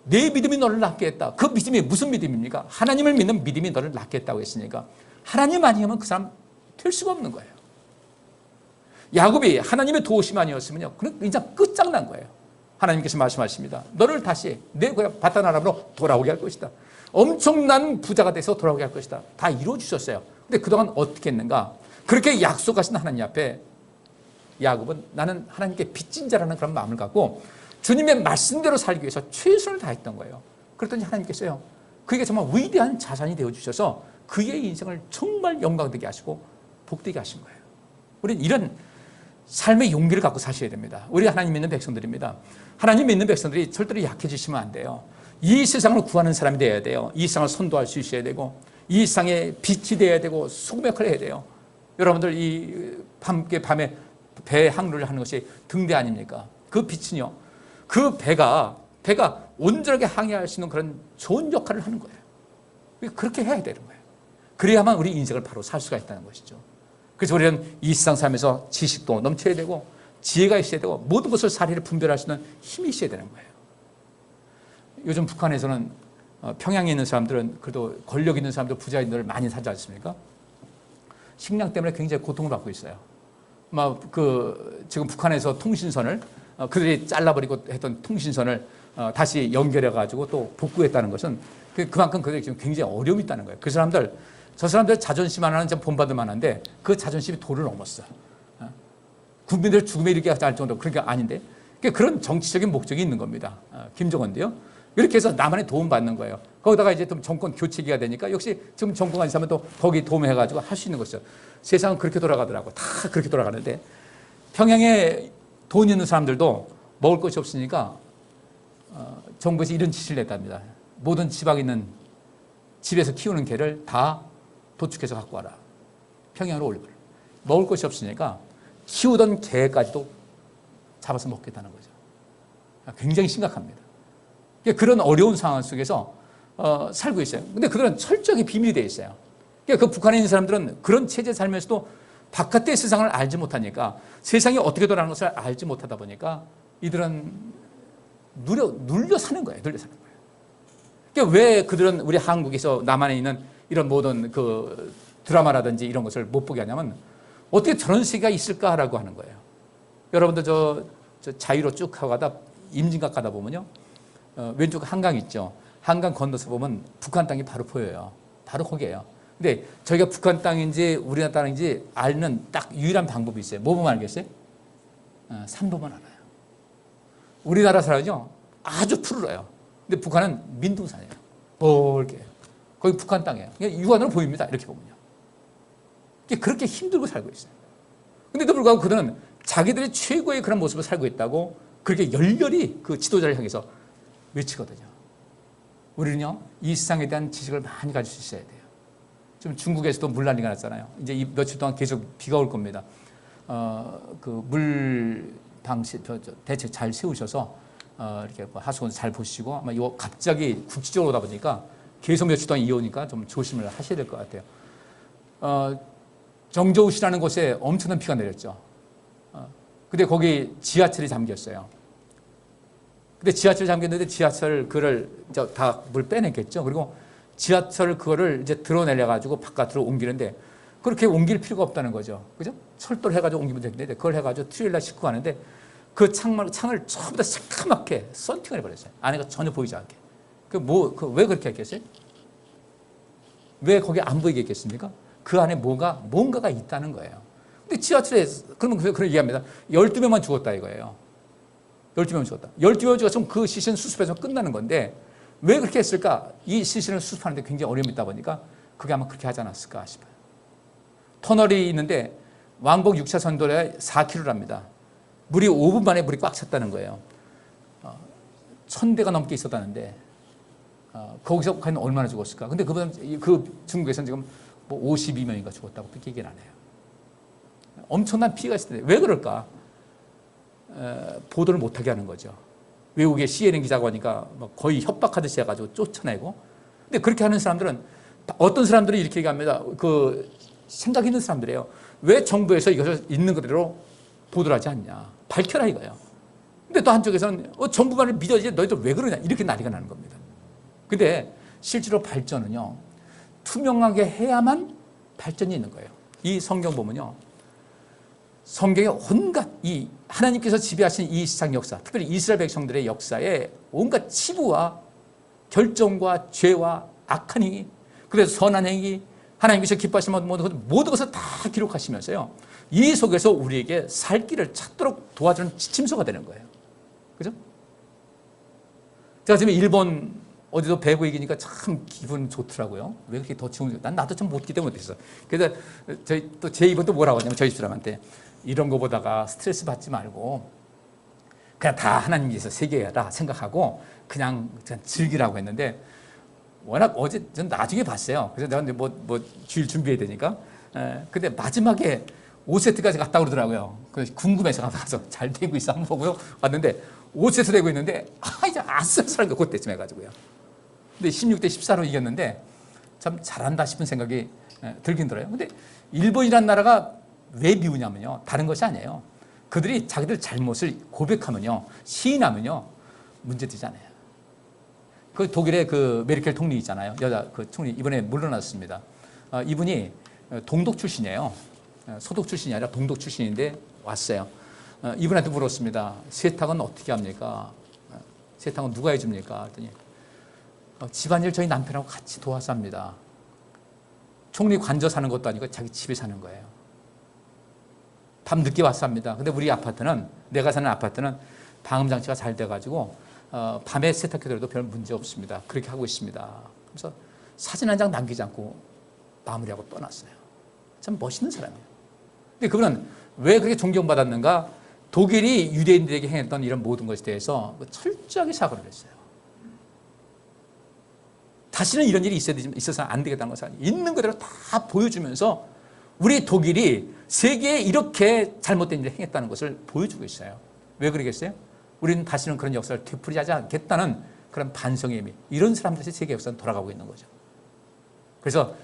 내 믿음이 너를 낫게 했다. 그 믿음이 무슨 믿음입니까? 하나님을 믿는 믿음이 너를 낫게 했다고 했으니까 하나님 아니면 그 사람 될 수가 없는 거예요. 야곱이 하나님의 도우심 아니었으면요, 그는 진짜 끝장난 거예요. 하나님께서 말씀하십니다. 너를 다시 내 고향 바단 아람으로 돌아오게 할 것이다. 엄청난 부자가 돼서 돌아오게 할 것이다. 다 이루어 주셨어요. 근데 그동안 어떻게 했는가? 그렇게 약속하신 하나님 앞에 야곱은 나는 하나님께 빚진 자라는 그런 마음을 갖고 주님의 말씀대로 살기 위해서 최선을 다했던 거예요. 그랬더니 하나님께서요, 그게 정말 위대한 자산이 되어주셔서 그의 인생을 정말 영광되게 하시고 복되게 하신 거예요. 우리는 이런 삶의 용기를 갖고 사셔야 됩니다. 우리 하나님 믿는 백성들입니다. 하나님 믿는 백성들이 절대로 약해지시면 안 돼요. 이 세상을 구하는 사람이 되어야 돼요. 이 세상을 선도할 수 있어야 되고, 이 세상에 빛이 되어야 되고, 소금 역할을 해야 돼요. 여러분들 이 밤에 배 항로를 하는 것이 등대 아닙니까? 그 빛은요, 그 배가 온전하게 항해할 수 있는 그런 좋은 역할을 하는 거예요. 그렇게 해야 되는 거예요. 그래야만 우리 인생을 바로 살 수가 있다는 것이죠. 그래서 우리는 이 세상 살면서 지식도 넘쳐야 되고, 지혜가 있어야 되고, 모든 것을 사리를 분별할 수 있는 힘이 있어야 되는 거예요. 요즘 북한에서는 평양에 있는 사람들은 그래도 권력 있는 사람들, 부자인들을 많이 살지 않습니까? 식량 때문에 굉장히 고통을 받고 있어요. 지금 북한에서 통신선을 그들이 잘라버리고 했던 통신선을 다시 연결해가지고 또 복구했다는 것은 그만큼 그들이 지금 굉장히 어려움이 있다는 거예요. 저 사람들 자존심 하나는 좀 본받을 만한데 그 자존심이 도를 넘었어. 국민들 죽음에 이르게 할 정도, 그러니까 아닌데, 그런 정치적인 목적이 있는 겁니다. 김정은도요. 이렇게 해서 남한에 도움받는 거예요. 거기다가 이제 좀 정권 교체기가 되니까 역시 지금 정권가 있으면 또 거기 도움해가지고 할 수 있는 것이죠. 세상은 그렇게 돌아가더라고. 다 그렇게 돌아가는데, 평양에 돈 있는 사람들도 먹을 것이 없으니까 정부에서 이런 지시를 냈답니다. 모든 지방에 있는 집에서 키우는 개를 다 도축해서 갖고 와라. 평양으로 올려버려. 먹을 것이 없으니까 키우던 개까지도 잡아서 먹겠다는 거죠. 굉장히 심각합니다. 그런 어려운 상황 속에서 살고 있어요. 근데 그들은 철저하게 비밀이 되어 있어요. 그 북한에 있는 사람들은 그런 체제에 살면서도 바깥의 세상을 알지 못하니까, 세상이 어떻게 돌아가는 것을 알지 못하다 보니까 이들은 눌려 사는 거예요. 눌려 사는 거예요. 그러니까 왜 그들은 우리 한국에서 남한에 있는 이런 모든 그 드라마라든지 이런 것을 못 보게 하냐면, 어떻게 저런 세계가 있을까라고 하는 거예요. 여러분들 저 자유로 쭉 가다 임진각 가다 보면요. 왼쪽 한강 있죠. 한강 건너서 보면 북한 땅이 바로 보여요. 바로 거기에요. 근데 저희가 북한 땅인지 우리나라 땅인지 알는 딱 유일한 방법이 있어요. 뭐 보면 알겠어요? 산 보면 알아요. 우리나라 산은요 아주 푸르러요. 근데 북한은 민둥산이에요. 이렇게 거기 북한 땅이에요. 그냥 육안으로 보입니다. 이렇게 보면요. 그렇게 힘들고 살고 있어요. 근데도 불구하고 그들은 자기들이 최고의 그런 모습을 살고 있다고 그렇게 열렬히 그 지도자를 향해서 외치거든요. 우리는요 이 세상에 대한 지식을 많이 가질 수 있어야 돼요. 지금 중국에서도 물난리가 났잖아요. 이제 이 며칠 동안 계속 비가 올 겁니다. 그 물 방식 대책 잘 세우셔서 이렇게 하수원 잘 보시고 아마 이거 갑자기 국지적으로 오다 보니까 계속 며칠 동안 이어오니까 좀 조심을 하셔야 될 것 같아요. 정저우시라는 곳에 엄청난 비가 내렸죠. 근데 거기 지하철이 잠겼어요. 근데 지하철이 잠겼는데 지하철 그를 다 물 빼냈겠죠. 그리고 지하철 그거를 이제 드러내려가지고 바깥으로 옮기는데 그렇게 옮길 필요가 없다는 거죠. 그죠? 철도를 해가지고 옮기면 되는데 그걸 해가지고 트레일러 싣고 가는데 그 창을 전부 다 새까맣게 썬팅을 해버렸어요. 안에가 전혀 보이지 않게. 왜 그렇게 했겠어요? 왜 거기 안 보이게 했겠습니까? 그 안에 뭔가가 있다는 거예요. 근데 지하철에, 그러면 그런 얘기합니다. 12명만 죽었다 이거예요. 12명 죽었다. 12명 죽었으면 그 시신 수습해서 끝나는 건데 왜 그렇게 했을까? 이 시신을 수습하는데 굉장히 어려움이 있다 보니까 그게 아마 그렇게 하지 않았을까 싶어요. 터널이 있는데 왕복 6차선 도로에 4km랍니다. 물이 5분 만에 물이 꽉 찼다는 거예요. 1000대가 넘게 있었다는데 거기서 과연 얼마나 죽었을까? 근데 그 중국에서는 지금 뭐 52명인가 죽었다고 그렇게 얘기를 안 해요. 엄청난 피해가 있을 텐데 왜 그럴까? 보도를 못하게 하는 거죠. 외국의 CNN 기자가 오니까 거의 협박하듯이 해가지고 쫓아내고. 근데 그렇게 하는 사람들은 어떤 사람들이 이렇게 얘기합니다. 그 생각 있는 사람들이에요. 왜 정부에서 이것을 있는 그대로 보도를 하지 않냐. 밝혀라 이거예요. 근데 또 한쪽에서는 정부 말을 믿어야지 너희들 왜 그러냐. 이렇게 난리가 나는 겁니다. 근데 실제로 발전은요. 투명하게 해야만 발전이 있는 거예요. 이 성경 보면요. 성경의 온갖 이 하나님께서 지배하신 이 세상 역사, 특별히 이스라엘 백성들의 역사에 온갖 치부와 결정과 죄와 악한 행위, 그래서 선한 행위, 하나님께서 기뻐하시는 모든 것을 다 기록하시면서요. 이 속에서 우리에게 살 길을 찾도록 도와주는 지침서가 되는 거예요. 그죠? 제가 지금 일본 어디도 배구 이기니까 참 기분 좋더라고요. 왜 그렇게 더 좋은지. 나도 좀 못 기대 못했어. 그래서 제 입은 또 뭐라고 하냐면 저희 사람한테 이런 거 보다가 스트레스 받지 말고 그냥 다 하나님께서 세계라 생각하고 그냥 즐기라고 했는데 워낙 어제 전 나중에 봤어요. 그래서 내가 뭐 주일 준비해야 되니까. 근데 마지막에 5세트까지 갔다 그러더라고요. 그래서 궁금해서 가서 잘 되고 있어 한번 보고요. 왔는데 5세트 되고 있는데 이제 아슬아슬한 거 그때쯤 해가지고요. 근데 16대 14로 이겼는데 참 잘한다 싶은 생각이 들긴 들어요. 근데 일본이라는 나라가 왜 미우냐면요. 다른 것이 아니에요. 그들이 자기들 잘못을 고백하면요. 시인하면요. 문제되지 않아요. 그 독일의 그 메르켈 통리 있잖아요. 여자 그 총리 이번에 물러났습니다. 이분이 동독 출신이에요. 소독 출신이 아니라 동독 출신인데 왔어요. 이분한테 물었습니다. 세탁은 어떻게 합니까? 세탁은 누가 해줍니까? 했더니 집안일 저희 남편하고 같이 도와서 합니다. 총리 관저 사는 것도 아니고 자기 집에 사는 거예요. 밤 늦게 와서 합니다. 근데 우리 아파트는 내가 사는 아파트는 방음 장치가 잘 돼가지고 밤에 세탁해도 별 문제 없습니다. 그렇게 하고 있습니다. 그래서 사진 한 장 남기지 않고 마무리하고 떠났어요. 참 멋있는 사람이에요. 근데 그분은 왜 그렇게 존경받았는가? 독일이 유대인들에게 행했던 이런 모든 것에 대해서 철저하게 사과를 했어요. 다시는 이런 일이 있어서는 안 되겠다는 것을 있는 그대로 다 보여주면서 우리 독일이 세계에 이렇게 잘못된 일을 행했다는 것을 보여주고 있어요. 왜 그러겠어요? 우리는 다시는 그런 역사를 되풀이하지 않겠다는 그런 반성의 의미. 이런 사람들이 세계 역사는 돌아가고 있는 거죠. 그래서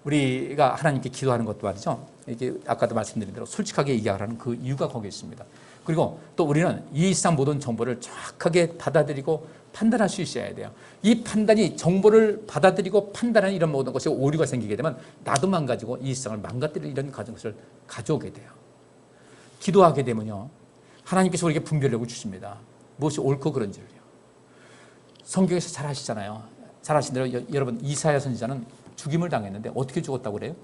우리가 하나님께 기도하는 것도 말이죠. 이게 아까도 말씀드린 대로 솔직하게 얘기하라는 그 이유가 거기에 있습니다. 그리고 또 우리는 이 세상 모든 정보를 정확하게 받아들이고 판단할 수 있어야 돼요. 이 판단이 정보를 받아들이고 판단하는 이런 모든 것에 오류가 생기게 되면 나도 망가지고 이 세상을 망가뜨릴 이런 것을 가져오게 돼요. 기도하게 되면요, 하나님께서 우리에게 분별력을 주십니다. 무엇이 옳고 그른지를요. 성경에서 잘 아시잖아요. 잘 아신 대로 여러분, 이사야 선지자는 죽임을 당했는데 어떻게 죽었다고 그래요?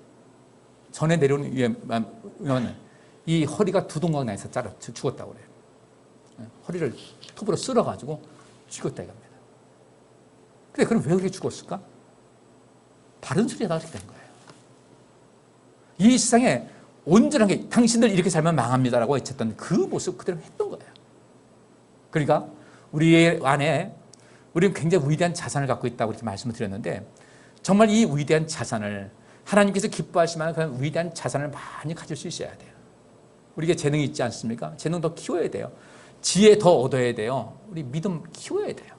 전에 내려온 위험은 이 허리가 두 동강 나서 죽었다고 그래요. 허리를 톱으로 쓸어가지고 죽었다 이겁니다. 근데 그럼 왜 그렇게 죽었을까? 바른 소리 하다가 그렇게 된 거예요. 이 세상에 온전한 게 당신들 이렇게 살면 망합니다라고 외쳤던 그 모습 그대로 했던 거예요. 그러니까 우리 안에 우리는 굉장히 위대한 자산을 갖고 있다고 이렇게 말씀을 드렸는데, 정말 이 위대한 자산을 하나님께서 기뻐하실 만한 그런 위대한 자산을 많이 가질 수 있어야 돼요. 우리에게 재능이 있지 않습니까? 재능 더 키워야 돼요. 지혜 더 얻어야 돼요. 우리 믿음 키워야 돼요.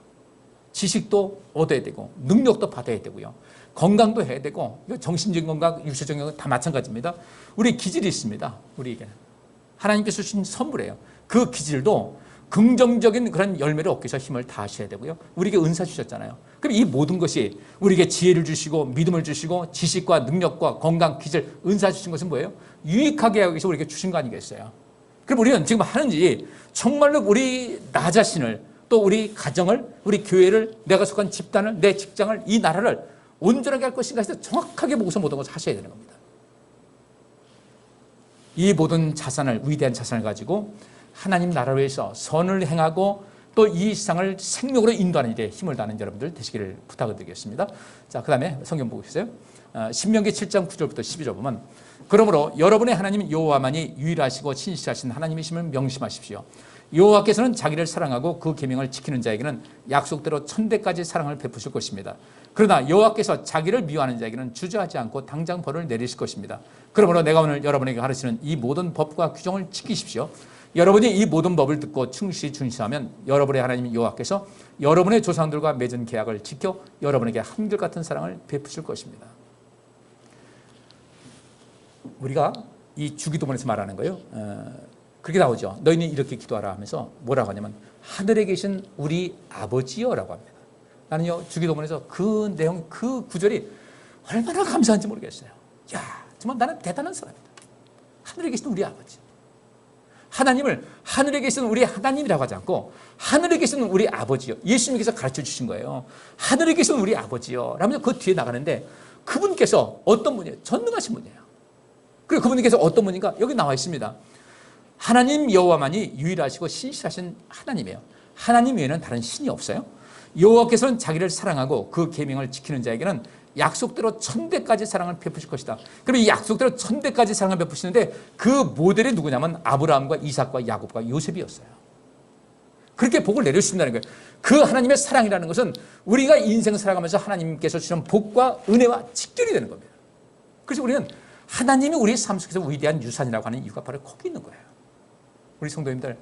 지식도 얻어야 되고 능력도 받아야 되고요. 건강도 해야 되고, 정신적인 건강, 육체적인 건강 다 마찬가지입니다. 우리 기질이 있습니다. 우리에게는 하나님께서 주신 선물이에요. 그 기질도 긍정적인 그런 열매를 얻기 위해서 힘을 다하셔야 되고요. 우리에게 은사 주셨잖아요. 그럼 이 모든 것이 우리에게 지혜를 주시고 믿음을 주시고 지식과 능력과 건강, 기질, 은사 주신 것은 뭐예요? 유익하게 하기 위해서 우리에게 주신 거 아니겠어요? 그럼 우리는 지금 하는 일이 정말로 우리 나 자신을, 또 우리 가정을, 우리 교회를, 내가 속한 집단을, 내 직장을, 이 나라를 온전하게 할 것인가 해서 정확하게 보고서 모든 것을 하셔야 되는 겁니다. 이 모든 자산을, 위대한 자산을 가지고 하나님 나라를 위해서 선을 행하고 또 이 세상을 생명으로 인도하는 일에 힘을 다하는 여러분들 되시기를 부탁을 드리겠습니다. 자, 그 다음에 성경 보고 계세요. 신명기 7장 9절부터 12절 보면, 그러므로 여러분의 하나님 여호와만이 유일하시고 신실하신 하나님이심을 명심하십시오. 여호와께서는 자기를 사랑하고 그 계명을 지키는 자에게는 약속대로 천대까지 사랑을 베푸실 것입니다. 그러나 여호와께서 자기를 미워하는 자에게는 주저하지 않고 당장 벌을 내리실 것입니다. 그러므로 내가 오늘 여러분에게 가르치는 이 모든 법과 규정을 지키십시오. 여러분이 이 모든 법을 듣고 충실히 준수하면 여러분의 하나님 여호와께서 여러분의 조상들과 맺은 계약을 지켜 여러분에게 한결같은 사랑을 베푸실 것입니다. 우리가 이 주기도문에서 말하는 거예요. 그렇게 나오죠. 너희는 이렇게 기도하라 하면서 뭐라고 하냐면 하늘에 계신 우리 아버지여라고 합니다. 나는요, 주기도문에서 그 내용, 그 구절이 얼마나 감사한지 모르겠어요. 야, 정말 나는 대단한 사람이다. 하늘에 계신 우리 아버지. 하나님을 하늘에 계신 우리 하나님이라고 하지 않고 하늘에 계신 우리 아버지요. 예수님께서 가르쳐 주신 거예요. 하늘에 계신 우리 아버지요. 라면서 그 뒤에 나가는데 그분께서 어떤 분이에요? 전능하신 분이에요. 그리고 그분께서 어떤 분인가? 여기 나와 있습니다. 하나님 여호와만이 유일하시고 신실하신 하나님이에요. 하나님 외에는 다른 신이 없어요. 여호와께서는 자기를 사랑하고 그 계명을 지키는 자에게는 약속대로 천대까지 사랑을 베푸실 것이다. 그럼 이 약속대로 천대까지 사랑을 베푸시는데 그 모델이 누구냐면 아브라함과 이삭과 야곱과 요셉이었어요. 그렇게 복을 내려주신다는 거예요. 그 하나님의 사랑이라는 것은 우리가 인생 살아가면서 하나님께서 주신 복과 은혜와 직결이 되는 겁니다. 그래서 우리는 하나님이 우리 삶 속에서 위대한 유산이라고 하는 이유가 바로 거기 있는 거예요. 우리 성도님들,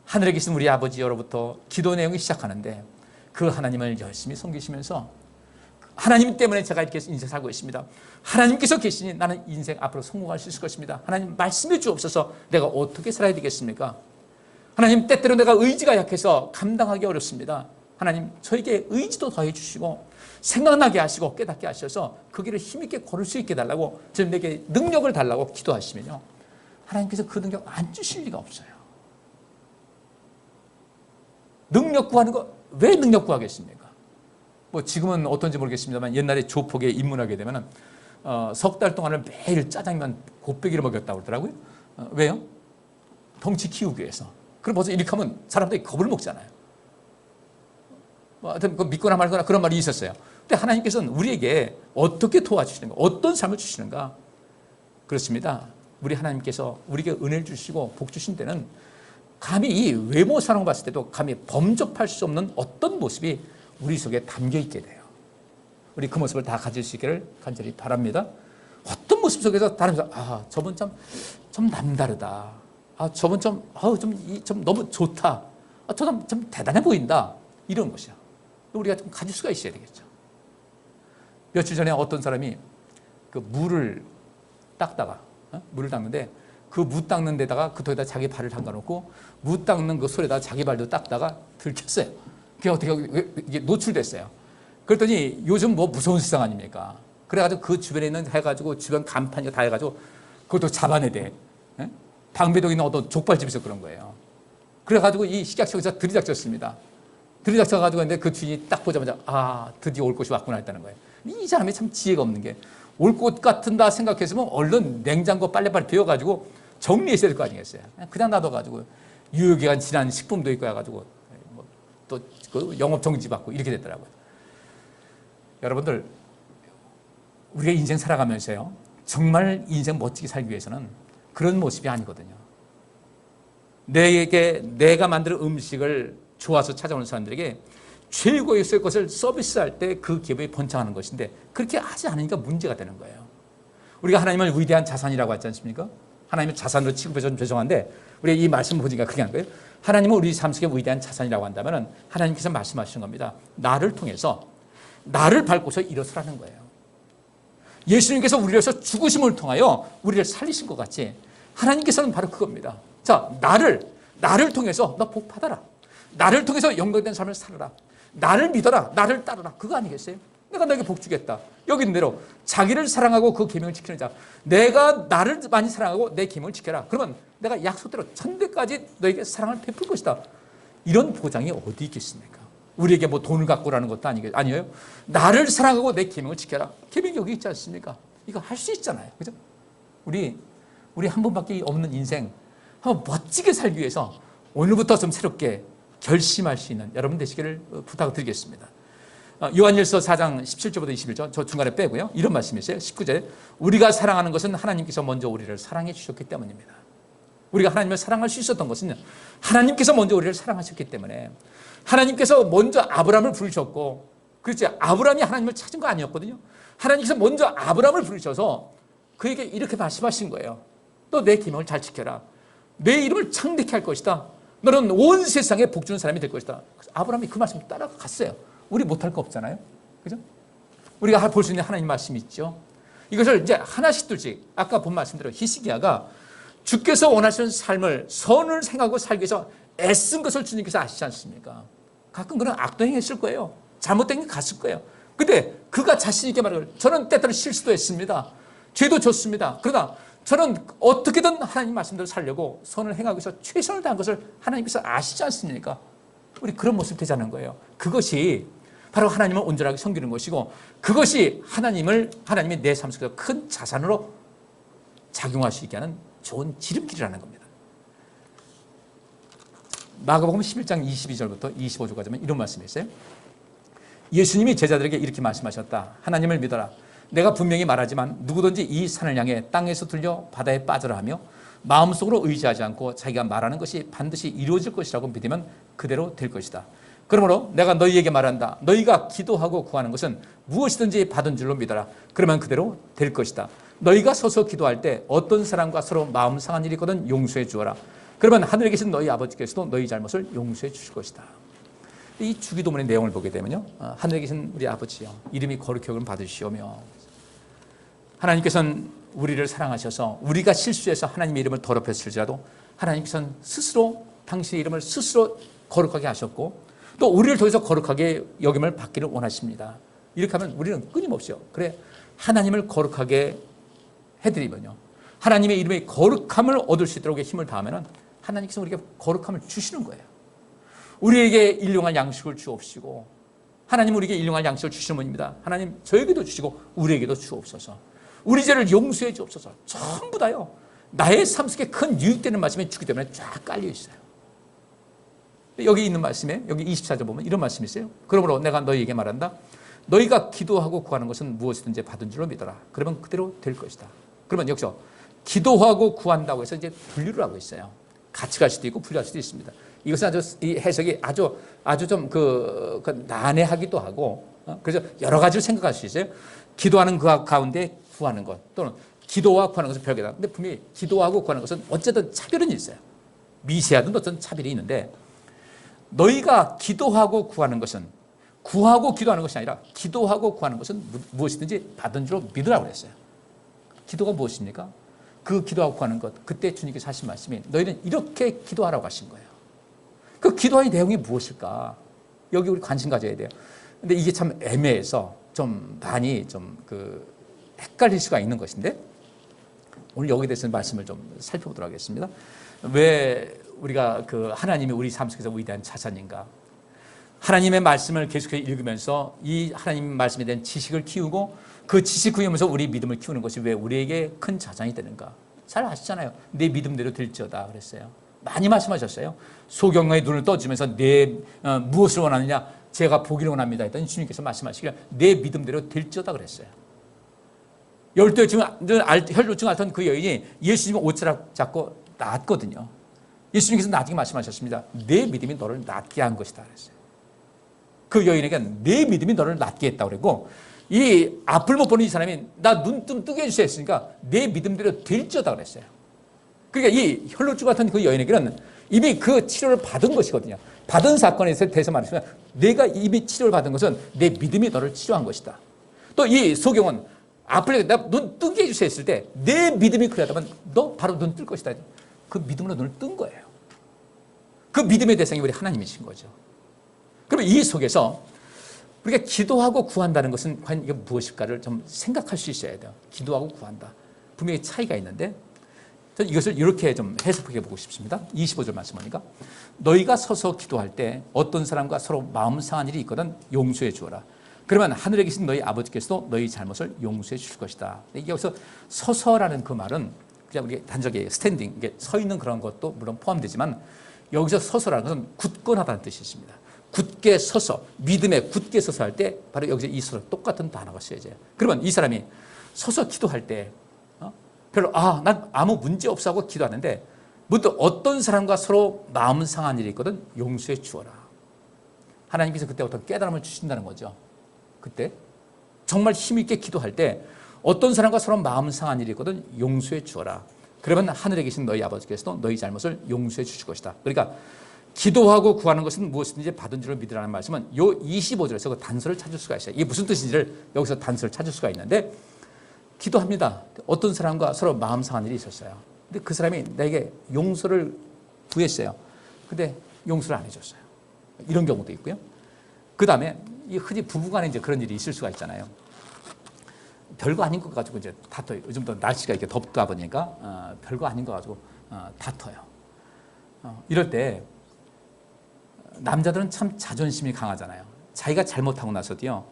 하늘에 계신 우리 아버지로부터 기도 내용이 시작하는데 그 하나님을 열심히 섬기시면서 하나님 때문에 제가 이렇게 인생 살고 있습니다. 하나님께서 계시니 나는 인생 앞으로 성공할 수 있을 것입니다. 하나님 말씀해 주옵소서. 내가 어떻게 살아야 되겠습니까? 하나님, 때때로 내가 의지가 약해서 감당하기 어렵습니다. 하나님, 저에게 의지도 더해 주시고 생각나게 하시고 깨닫게 하셔서 그 길을 힘있게 걸을 수 있게 달라고, 지금 내게 능력을 달라고 기도하시면요, 하나님께서 그 능력 안 주실 리가 없어요. 능력 구하는 거 왜 능력 구하겠습니까? 뭐 지금은 어떤지 모르겠습니다만 옛날에 조폭에 입문하게 되면 석 달 동안을 매일 짜장면 곱빼기를 먹였다고 그러더라고요. 왜요? 덩치 키우기 위해서. 그럼 벌써 이렇게 하면 사람들이 겁을 먹잖아요. 뭐 하여튼 믿거나 말거나 그런 말이 있었어요. 근데 하나님께서는 우리에게 어떻게 도와주시는가, 어떤 삶을 주시는가? 그렇습니다. 우리 하나님께서 우리에게 은혜를 주시고 복 주신 데는 감히 이 외모 사랑을 봤을 때도 감히 범접할 수 없는 어떤 모습이 우리 속에 담겨 있게 돼요. 우리 그 모습을 다 가질 수 있기를 간절히 바랍니다. 어떤 모습 속에서 다르면서 저분 좀 남다르다. 저분 좀 너무 좋다. 저 사람 좀 대단해 보인다. 이런 것이야. 우리가 좀 가질 수가 있어야 되겠죠. 며칠 전에 어떤 사람이 그 물을 닦다가 물을 닦는데 그 무 닦는 데다가 그 통에다 자기 발을 담가놓고 무 닦는 그 솔에다가 자기 발도 닦다가 들켰어요. 그게 어떻게 이게 노출됐어요. 그랬더니 요즘 뭐 무서운 세상 아닙니까? 그래가지고 그 주변에 있는 해가지고 주변 간판이 다 해가지고 그것도 잡아내대. 방배동에 있는 어떤 족발집에서 그런 거예요. 그래가지고 이 식약청에서 들이닥쳤습니다. 들이닥쳐가지고 근데 그 주인이 딱 보자마자 아 드디어 올 곳이 왔구나 했다는 거예요. 이 사람이 참 지혜가 없는 게 올 것 같은다 생각했으면 얼른 냉장고 빨리빨리 비워가지고 정리했어야 될 거 아니겠어요. 그냥 놔둬가지고 유효기간 지난 식품도 있고 해가지고 또 그 영업 정지 받고 이렇게 됐더라고요. 여러분들 우리가 인생 살아가면서요 정말 인생 멋지게 살기 위해서는 그런 모습이 아니거든요. 내가 만든 음식을 좋아서 찾아오는 사람들에게 최고의 것을 서비스할 때 그 기업이 번창하는 것인데 그렇게 하지 않으니까 문제가 되는 거예요. 우리가 하나님을 위대한 자산이라고 하지 않습니까? 하나님의 자산으로 취급해서 좀 죄송한데 우리 이 말씀 보니까 그게 한 거예요. 하나님은 우리 삶 속에 위대한 자산이라고 한다면 하나님께서 말씀하시는 겁니다. 나를 통해서 나를 밟고서 일어서라는 거예요. 예수님께서 우리를 위해서 죽으심을 통하여 우리를 살리신 것 같이 하나님께서는 바로 그겁니다. 자, 나를 통해서 너 복 받아라. 나를 통해서 영광된 삶을 살아라. 나를 믿어라. 나를 따르라. 그거 아니겠어요? 내가 너에게 복 주겠다. 여기 있는 대로 자기를 사랑하고 그 계명을 지키는 자. 내가 나를 많이 사랑하고 내 계명을 지켜라. 그러면 내가 약속대로 천대까지 너에게 사랑을 베풀 것이다. 이런 보장이 어디 있겠습니까? 우리에게 뭐 돈을 갖고 라는 것도 아니에요. 나를 사랑하고 내 계명을 지켜라. 계명이 여기 있지 않습니까? 이거 할 수 있잖아요. 그죠? 우리 한 번밖에 없는 인생 한번 멋지게 살기 위해서 오늘부터 좀 새롭게 결심할 수 있는 여러분 되시기를 부탁드리겠습니다. 요한일서 4장 17절부터 21절 저 중간에 빼고요. 이런 말씀이 있어요. 19절에 우리가 사랑하는 것은 하나님께서 먼저 우리를 사랑해 주셨기 때문입니다. 우리가 하나님을 사랑할 수 있었던 것은 하나님께서 먼저 우리를 사랑하셨기 때문에 하나님께서 먼저 아브라함을 부르셨고 그렇지 아브라함이 하나님을 찾은 거 아니었거든요. 하나님께서 먼저 아브라함을 부르셔서 그에게 이렇게 말씀하신 거예요. 너 내 계명을 잘 지켜라. 내 이름을 창대케 할 것이다. 너는 온 세상에 복 주는 사람이 될 것이다. 아브라함이 그 말씀 따라갔어요. 우리 못할 거 없잖아요. 그죠? 우리가 볼 수 있는 하나님 말씀이 있죠. 이것을 이제 하나씩 둘씩 아까 본 말씀대로 히스기야가 주께서 원하시는 삶을 선을 생각하고 살기 위해서 애쓴 것을 주님께서 아시지 않습니까? 가끔 그런 악도 행했을 거예요. 잘못된 게 갔을 거예요. 근데 그가 자신 있게 말을 저는 때때로 실수도 했습니다. 죄도 졌습니다. 그러나 저는 어떻게든 하나님 말씀대로 살려고 선을 행하기 위해서 최선을 다한 것을 하나님께서 아시지 않습니까? 우리 그런 모습 되자는 거예요. 그것이 바로 하나님을 온전하게 섬기는 것이고 그것이 하나님이 내 삶 속에서 큰 자산으로 작용할 수 있게 하는 좋은 지름길이라는 겁니다. 마가복음 11장 22절부터 25절까지 면 이런 말씀이 있어요. 예수님이 제자들에게 이렇게 말씀하셨다. 하나님을 믿어라. 내가 분명히 말하지만 누구든지 이 산을 향해 땅에서 들려 바다에 빠져라 하며 마음속으로 의지하지 않고 자기가 말하는 것이 반드시 이루어질 것이라고 믿으면 그대로 될 것이다. 그러므로 내가 너희에게 말한다. 너희가 기도하고 구하는 것은 무엇이든지 받은 줄로 믿어라. 그러면 그대로 될 것이다. 너희가 서서 기도할 때 어떤 사람과 서로 마음 상한 일이 있거든 용서해 주어라. 그러면 하늘에 계신 너희 아버지께서도 너희 잘못을 용서해 주실 것이다. 이 주기도문의 내용을 보게 되면요. 하늘에 계신 우리 아버지요. 이름이 거룩히 여김을 받으시오며 하나님께서는 우리를 사랑하셔서 우리가 실수해서 하나님의 이름을 더럽혔을지라도 하나님께서는 스스로 당신의 이름을 스스로 거룩하게 하셨고 또 우리를 통해서 거룩하게 여김을 받기를 원하십니다. 이렇게 하면 우리는 끊임없이요. 그래 하나님을 거룩하게 해드리면요. 하나님의 이름의 거룩함을 얻을 수 있도록 힘을 다하면 하나님께서 우리에게 거룩함을 주시는 거예요. 우리에게 일용할 양식을 주옵시고 하나님 우리에게 일용할 양식을 주시는 분입니다. 하나님 저에게도 주시고 우리에게도 주옵소서. 우리 죄를 용서해 주옵소서. 전부 다요. 나의 삶 속에 큰 유익되는 말씀이 주기 때문에 쫙 깔려 있어요. 여기 있는 말씀에 여기 24절 보면 이런 말씀이 있어요. 그러므로 내가 너희에게 말한다. 너희가 기도하고 구하는 것은 무엇이든지 받은 줄로 믿어라. 그러면 그대로 될 것이다. 그러면 여기서 기도하고 구한다고 해서 이제 분류를 하고 있어요. 같이 갈 수도 있고 분류할 수도 있습니다. 이것은 이 해석이 아주 좀 난해하기도 하고 그래서 여러 가지로 생각할 수 있어요. 기도하는 그 가운데 구하는 것 또는 기도와 구하는 것은 별개다. 근데 분명히 기도하고 구하는 것은 어쨌든 차별은 있어요. 미세하든 어떤 차별이 있는데 너희가 기도하고 구하는 것은 구하고 기도하는 것이 아니라 기도하고 구하는 것은 무엇이든지 받은 줄로 믿으라고 그랬어요. 기도가 무엇입니까? 그 기도하고 구하는 것, 그때 주님께서 하신 말씀이 너희는 이렇게 기도하라고 하신 거예요. 그 기도의 내용이 무엇일까? 여기 우리 관심 가져야 돼요. 근데 이게 참 애매해서 좀 많이 헷갈릴 수가 있는 것인데, 오늘 여기에 대해서 말씀을 좀 살펴보도록 하겠습니다. 왜 우리가 하나님이 우리 삶 속에서 위대한 자산인가? 하나님의 말씀을 계속해서 읽으면서 이 하나님 말씀에 대한 지식을 키우고 그 지식 키우면서 우리 믿음을 키우는 것이 왜 우리에게 큰 자산이 되는가? 잘 아시잖아요. 내 믿음대로 될지어다 그랬어요. 많이 말씀하셨어요. 소경의 눈을 떠주면서 무엇을 원하느냐? 제가 보기를 원합니다 했더니 주님께서 말씀하시기를 내 믿음대로 될지어다 그랬어요. 혈루증 앓던 그 여인이 예수님의 옷자락 잡고 낫거든요. 예수님께서 나중에 말씀하셨습니다. 내 믿음이 너를 낫게 한 것이다 그랬어요. 그 여인에게 내 믿음이 너를 낫게 했다고 그랬고, 이 앞을 못 보는 이 사람이 나 눈 좀 뜨게 해주세요 했으니까 내 믿음대로 될지어다 그랬어요. 그러니까 이 혈루증 앓던 그 여인에게는 이미 그 치료를 받은 것이거든요. 받은 사건에 대해서 말하시면 내가 이미 치료를 받은 것은 내 믿음이 너를 치료한 것이다. 또 이 소경은 앞을 나 눈 뜨게 해주세요 했을 때 내 믿음이 그러다면 너 바로 눈 뜰 것이다. 그 믿음으로 눈을 뜬 거예요. 그 믿음의 대상이 우리 하나님이신 거죠. 그러면 이 속에서 우리가 기도하고 구한다는 것은 과연 이게 무엇일까를 좀 생각할 수 있어야 돼요. 기도하고 구한다. 분명히 차이가 있는데 저는 이것을 이렇게 좀 해석해 보고 싶습니다. 25절 말씀 보니까 너희가 서서 기도할 때 어떤 사람과 서로 마음 상한 일이 있거든 용서해 주어라. 그러면 하늘에 계신 너희 아버지께서도 너희 잘못을 용서해 주실 것이다. 여기서 서서라는 그 말은 그냥 우리 단적이에요. 스탠딩, 이게 서 있는 그런 것도 물론 포함되지만 여기서 서서라는 것은 굳건하다는 뜻이 있습니다. 굳게 서서, 믿음에 굳게 서서 할 때 바로 여기서 이 서서 똑같은 단어가 쓰여져요. 그러면 이 사람이 서서 기도할 때 별로 난 아무 문제 없어 하고 기도하는데 문득 어떤 사람과 서로 마음 상한 일이 있거든 용서해 주어라. 하나님께서 그때 어떤 깨달음을 주신다는 거죠. 그때 정말 힘있게 기도할 때 어떤 사람과 서로 마음 상한 일이 있거든 용서해 주어라. 그러면 하늘에 계신 너희 아버지께서도 너희 잘못을 용서해 주실 것이다. 그러니까 기도하고 구하는 것은 무엇이든지 받은 줄을 믿으라는 말씀은 요 25절에서 그 단서를 찾을 수가 있어요. 이게 무슨 뜻인지를 여기서 단서를 찾을 수가 있는데, 기도합니다. 어떤 사람과 서로 마음 상한 일이 있었어요. 근데 그 사람이 나에게 용서를 구했어요. 근데 용서를 안 해줬어요. 이런 경우도 있고요. 그 다음에 이 흔히 부부간에 이제 그런 일이 있을 수가 있잖아요. 별거 아닌 것 가지고 이제 다퉈요. 요즘 또 날씨가 이렇게 덥다 보니까 별거 아닌 것 가지고 다퉈요. 이럴 때 남자들은 참 자존심이 강하잖아요. 자기가 잘못하고 나서도요.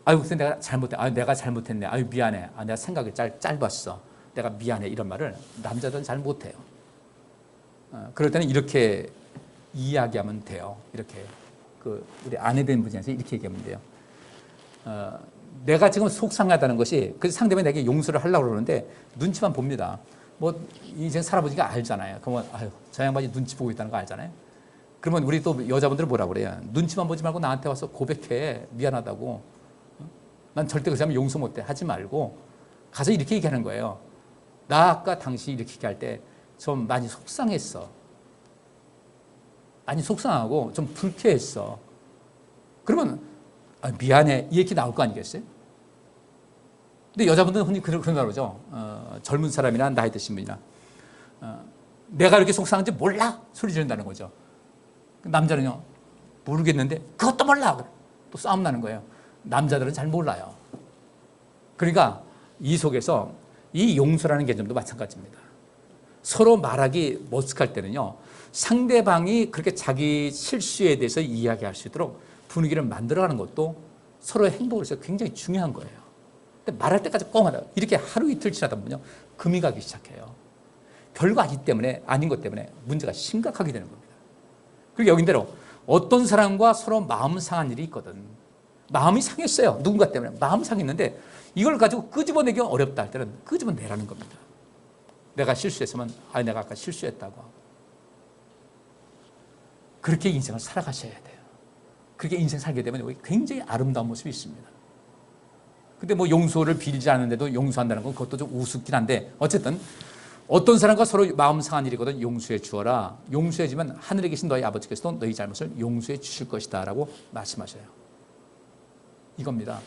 아유, 그때 내가 잘못해. 아유, 내가 잘못했네. 아유, 미안해. 내가 생각이 짧았어. 내가 미안해. 이런 말을 남자들은 잘 못해요. 그럴 때는 이렇게 이야기하면 돼요. 이렇게 우리 아내된 분한테 이렇게 얘기하면 돼요. 내가 지금 속상하다는 것이 그 상대방이 내게 용서를 하려고 그러는데 눈치만 봅니다. 뭐 인생 살아보니까 알잖아요. 그러면 저 양반이 눈치 보고 있다는 거 알잖아요. 그러면 우리 또 여자분들은 뭐라 그래요? 눈치만 보지 말고 나한테 와서 고백해. 미안하다고. 난 절대 그 사람 용서 못해. 하지 말고 가서 이렇게 얘기하는 거예요. 나 아까 당신이 이렇게 얘기할 때 좀 많이 속상했어. 많이 속상하고 좀 불쾌했어. 그러면 미안해. 이 얘기 나올 거 아니겠어요? 근데 여자분들은 흔히 그런다고 그러죠. 젊은 사람이나 나이 드신 분이나 내가 이렇게 속상한지 몰라? 소리 지른다는 거죠. 남자는요. 모르겠는데 그것도 몰라. 또 싸움 나는 거예요. 남자들은 잘 몰라요. 그러니까 이 속에서 이 용서라는 개념도 마찬가지입니다. 서로 말하기 머쓱할 때는요. 상대방이 그렇게 자기 실수에 대해서 이야기할 수 있도록 분위기를 만들어가는 것도 서로의 행복을 위해서 굉장히 중요한 거예요. 근데 말할 때까지 꽁하다. 이렇게 하루 이틀 지나다 보면요. 금이 가기 시작해요. 별거 아닌 것 때문에 문제가 심각하게 되는 겁니다. 그리고 여긴대로 어떤 사람과 서로 마음 상한 일이 있거든. 마음이 상했어요. 누군가 때문에 마음 상했는데 이걸 가지고 끄집어내기 어렵다 할 때는 끄집어내라는 겁니다. 내가 실수했으면 내가 아까 실수했다고 하고. 그렇게 인생을 살아가셔야 돼요. 그렇게 인생 살게 되면 굉장히 아름다운 모습이 있습니다. 근데 뭐 용서를 빌지 않는데도 용서한다는 건 그것도 좀 우습긴 한데 어쨌든 어떤 사람과 서로 마음 상한 일이거든 용서해 주어라. 용서해주면 하늘에 계신 너희 아버지께서도 너희 잘못을 용서해 주실 것이다 라고 말씀하셔요. 이겁니다.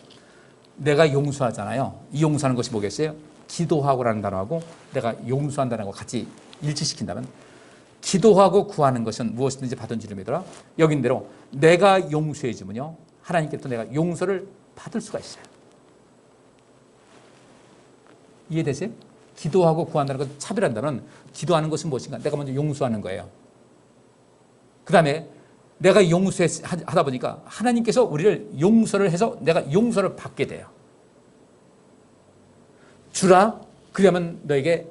내가 용서하잖아요. 이 용서하는 것이 뭐겠어요? 기도하고라는 단어하고 내가 용서한다는 거 같이 일치시킨다면, 기도하고 구하는 것은 무엇이든지 받은 줄을 믿어라. 여긴 대로 내가 용서해 주면요, 하나님께서 내가 용서를 받을 수가 있어요. 이해되세요? 기도하고 구한다는 것 차별한다면, 기도하는 것은 무엇인가? 내가 먼저 용서하는 거예요. 그 다음에 내가 용서하다 보니까 하나님께서 우리를 용서를 해서 내가 용서를 받게 돼요. 주라, 그러면 너에게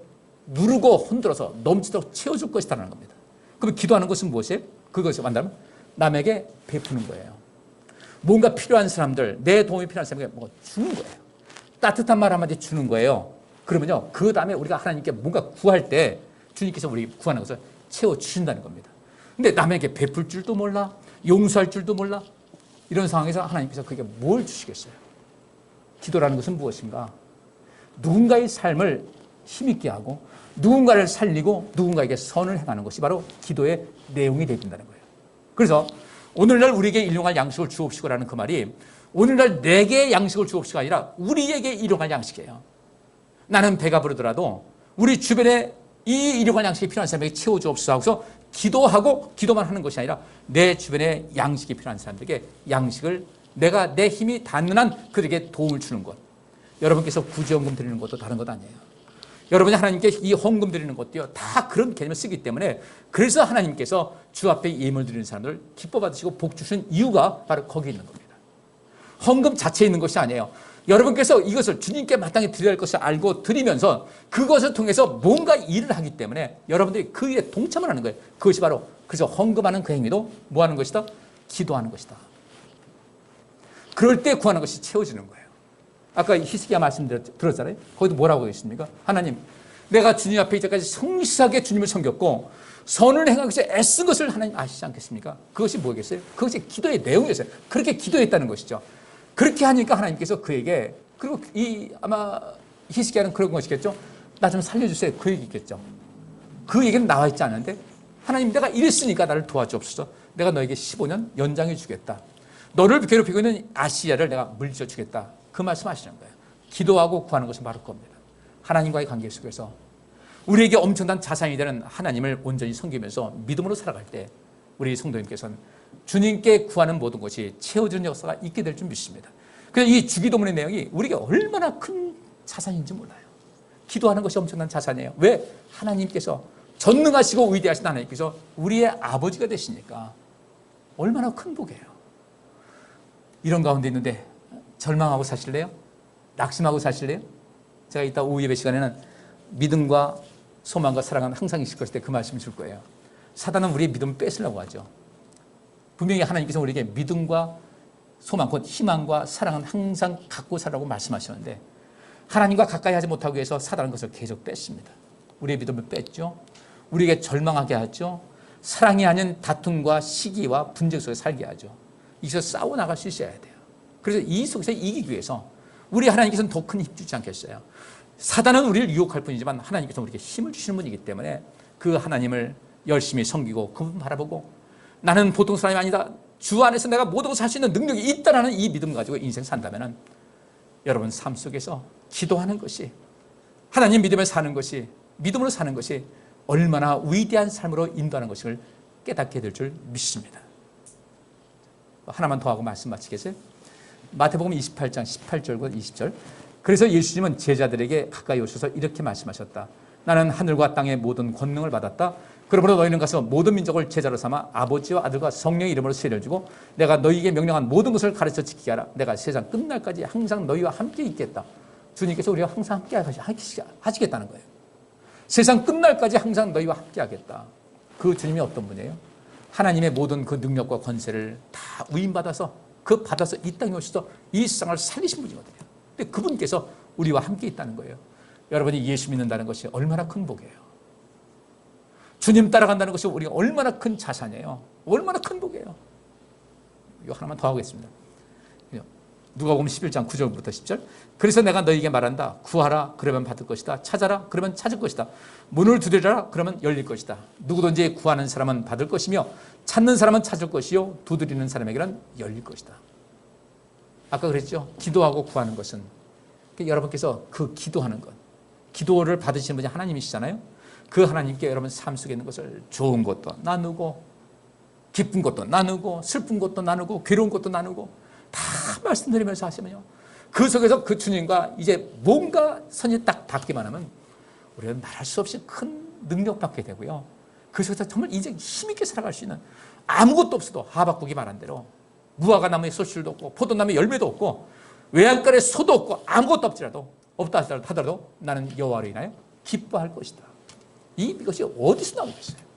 누르고 흔들어서 넘치도록 채워줄 것이다라는 겁니다. 그럼 기도하는 것은 무엇이에요? 그것을 만나면 남에게 베푸는 거예요. 뭔가 필요한 사람들, 내 도움이 필요한 사람에게 뭐 주는 거예요. 따뜻한 말 한마디 주는 거예요. 그러면요, 그 다음에 우리가 하나님께 뭔가 구할 때 주님께서 우리 구하는 것을 채워주신다는 겁니다. 근데 남에게 베풀 줄도 몰라, 용서할 줄도 몰라, 이런 상황에서 하나님께서 그게 뭘 주시겠어요? 기도라는 것은 무엇인가? 누군가의 삶을 힘있게 하고 누군가를 살리고 누군가에게 선을 행하는 것이 바로 기도의 내용이 되어야 된다는 거예요. 그래서 오늘날 우리에게 일용할 양식을 주옵시고라는 그 말이 오늘날 내게 양식을 주옵시고가 아니라 우리에게 일용할 양식이에요. 나는 배가 부르더라도 우리 주변에 이 일용할 양식이 필요한 사람에게 채워주옵소서 하고서 기도하고 기도만 하는 것이 아니라 내 주변에 양식이 필요한 사람들에게 양식을 내가 내 힘이 닿는 한 그들에게 도움을 주는 것. 여러분께서 구제헌금 드리는 것도 다른 것 아니에요. 여러분이 하나님께 이 헌금 드리는 것도요, 다 그런 개념을 쓰기 때문에, 그래서 하나님께서 주 앞에 예물 드리는 사람들을 기뻐 받으시고 복 주시는 이유가 바로 거기 있는 겁니다. 헌금 자체에 있는 것이 아니에요. 여러분께서 이것을 주님께 마땅히 드려야 할 것을 알고 드리면서 그것을 통해서 뭔가 일을 하기 때문에 여러분들이 그 일에 동참을 하는 거예요. 그것이 바로, 그래서 헌금하는 그 행위도 뭐 하는 것이다? 기도하는 것이다. 그럴 때 구하는 것이 채워지는 거예요. 아까 히스기야 말씀 들었잖아요. 거기도 뭐라고 했습니까? 하나님, 내가 주님 앞에 이제까지 성실하게 주님을 섬겼고 선을 행하기 위해서 애쓴 것을 하나님 아시지 않겠습니까? 그것이 뭐겠어요? 그것이 기도의 내용이었어요. 그렇게 기도했다는 것이죠. 그렇게 하니까 하나님께서 그에게, 그리고 아마 히스기야는 그런 것이겠죠. 나 좀 살려주세요. 그 얘기겠죠. 그 얘기는 나와 있지 않은데, 하나님, 내가 이랬으니까 나를 도와주옵소서. 내가 너에게 15년 연장해 주겠다. 너를 괴롭히고 있는 아시아를 내가 물리쳐 주겠다. 그 말씀하시는 거예요. 기도하고 구하는 것은 바로 그겁니다. 하나님과의 관계 속에서 우리에게 엄청난 자산이 되는 하나님을 온전히 섬기면서 믿음으로 살아갈 때 우리 성도님께서는 주님께 구하는 모든 것이 채워지는 역사가 있게 될 줄 믿습니다. 그래서 이 주기도문의 내용이 우리에게 얼마나 큰 자산인지 몰라요. 기도하는 것이 엄청난 자산이에요. 왜? 하나님께서, 전능하시고 위대하신 하나님께서 우리의 아버지가 되시니까 얼마나 큰 복이에요. 이런 가운데 있는데 절망하고 사실래요? 낙심하고 사실래요? 제가 이따 오후 예배 시간에는 믿음과 소망과 사랑은 항상 있을 것일 때 그 말씀을 줄 거예요. 사단은 우리의 믿음을 뺏으려고 하죠. 분명히 하나님께서 우리에게 믿음과 소망, 곧 희망과 사랑은 항상 갖고 살라고 말씀하셨는데, 하나님과 가까이 하지 못하기 위해서 사단은 그것을 계속 뺐습니다. 우리의 믿음을 뺐죠. 우리에게 절망하게 하죠. 사랑이 아닌 다툼과 시기와 분쟁 속에 살게 하죠. 여기서 싸워나갈 수 있어야 돼요. 그래서 이 속에서 이기기 위해서 우리 하나님께서는 더 큰 힘 주지 않겠어요? 사단은 우리를 유혹할 뿐이지만 하나님께서 우리에게 힘을 주시는 분이기 때문에 그 하나님을 열심히 섬기고 그분 바라보고, 나는 보통 사람이 아니다, 주 안에서 내가 모든 것을 할 수 있는 능력이 있다는 이 믿음 가지고 인생 산다면 여러분 삶 속에서 기도하는 것이, 하나님 믿음을 사는 것이, 믿음으로 사는 것이 얼마나 위대한 삶으로 인도하는 것을 깨닫게 될 줄 믿습니다. 하나만 더 하고 말씀 마치겠어요? 마태복음 28장 18절과 20절. 그래서 예수님은 제자들에게 가까이 오셔서 이렇게 말씀하셨다. 나는 하늘과 땅의 모든 권능을 받았다. 그러므로 너희는 가서 모든 민족을 제자로 삼아 아버지와 아들과 성령의 이름으로 세례를 주고 내가 너희에게 명령한 모든 것을 가르쳐 지키게 하라. 내가 세상 끝날까지 항상 너희와 함께 있겠다. 주님께서 우리와 항상 함께 하시겠다는 거예요. 세상 끝날까지 항상 너희와 함께 하겠다. 그 주님이 어떤 분이에요? 하나님의 모든 그 능력과 권세를 다 위임받아서 받아서 이 땅에 오셔서 이 세상을 살리신 분이거든요. 근데 그분께서 우리와 함께 있다는 거예요. 여러분이 예수 믿는다는 것이 얼마나 큰 복이에요. 주님 따라간다는 것이 우리가 얼마나 큰 자산이에요. 얼마나 큰 복이에요. 이거 하나만 더 하겠습니다. 누가복음 11장 9절부터 10절. 그래서 내가 너희에게 말한다. 구하라 그러면 받을 것이다. 찾아라 그러면 찾을 것이다. 문을 두드려라 그러면 열릴 것이다. 누구든지 구하는 사람은 받을 것이며 찾는 사람은 찾을 것이요 두드리는 사람에게는 열릴 것이다. 아까 그랬죠. 기도하고 구하는 것은 여러분께서 그 기도하는 것, 기도를 받으시는 분이 하나님이시잖아요. 그 하나님께 여러분 삶 속에 있는 것을 좋은 것도 나누고 기쁜 것도 나누고 슬픈 것도 나누고 괴로운 것도 나누고 다 말씀드리면서 하시면요, 그 속에서 그 주님과 이제 뭔가 선이 딱 닿기만 하면 우리는 말할 수 없이 큰 능력 받게 되고요, 그 속에서 정말 인생 힘있게 살아갈 수 있는, 아무것도 없어도 하박국이 말한 대로 무화과 나무에 소출도 없고 포도나무에 열매도 없고 외양간에 소도 없고 아무것도 없다 하더라도 나는 여호와로 인하여 기뻐할 것이다. 이것이 어디서 나오겠어요?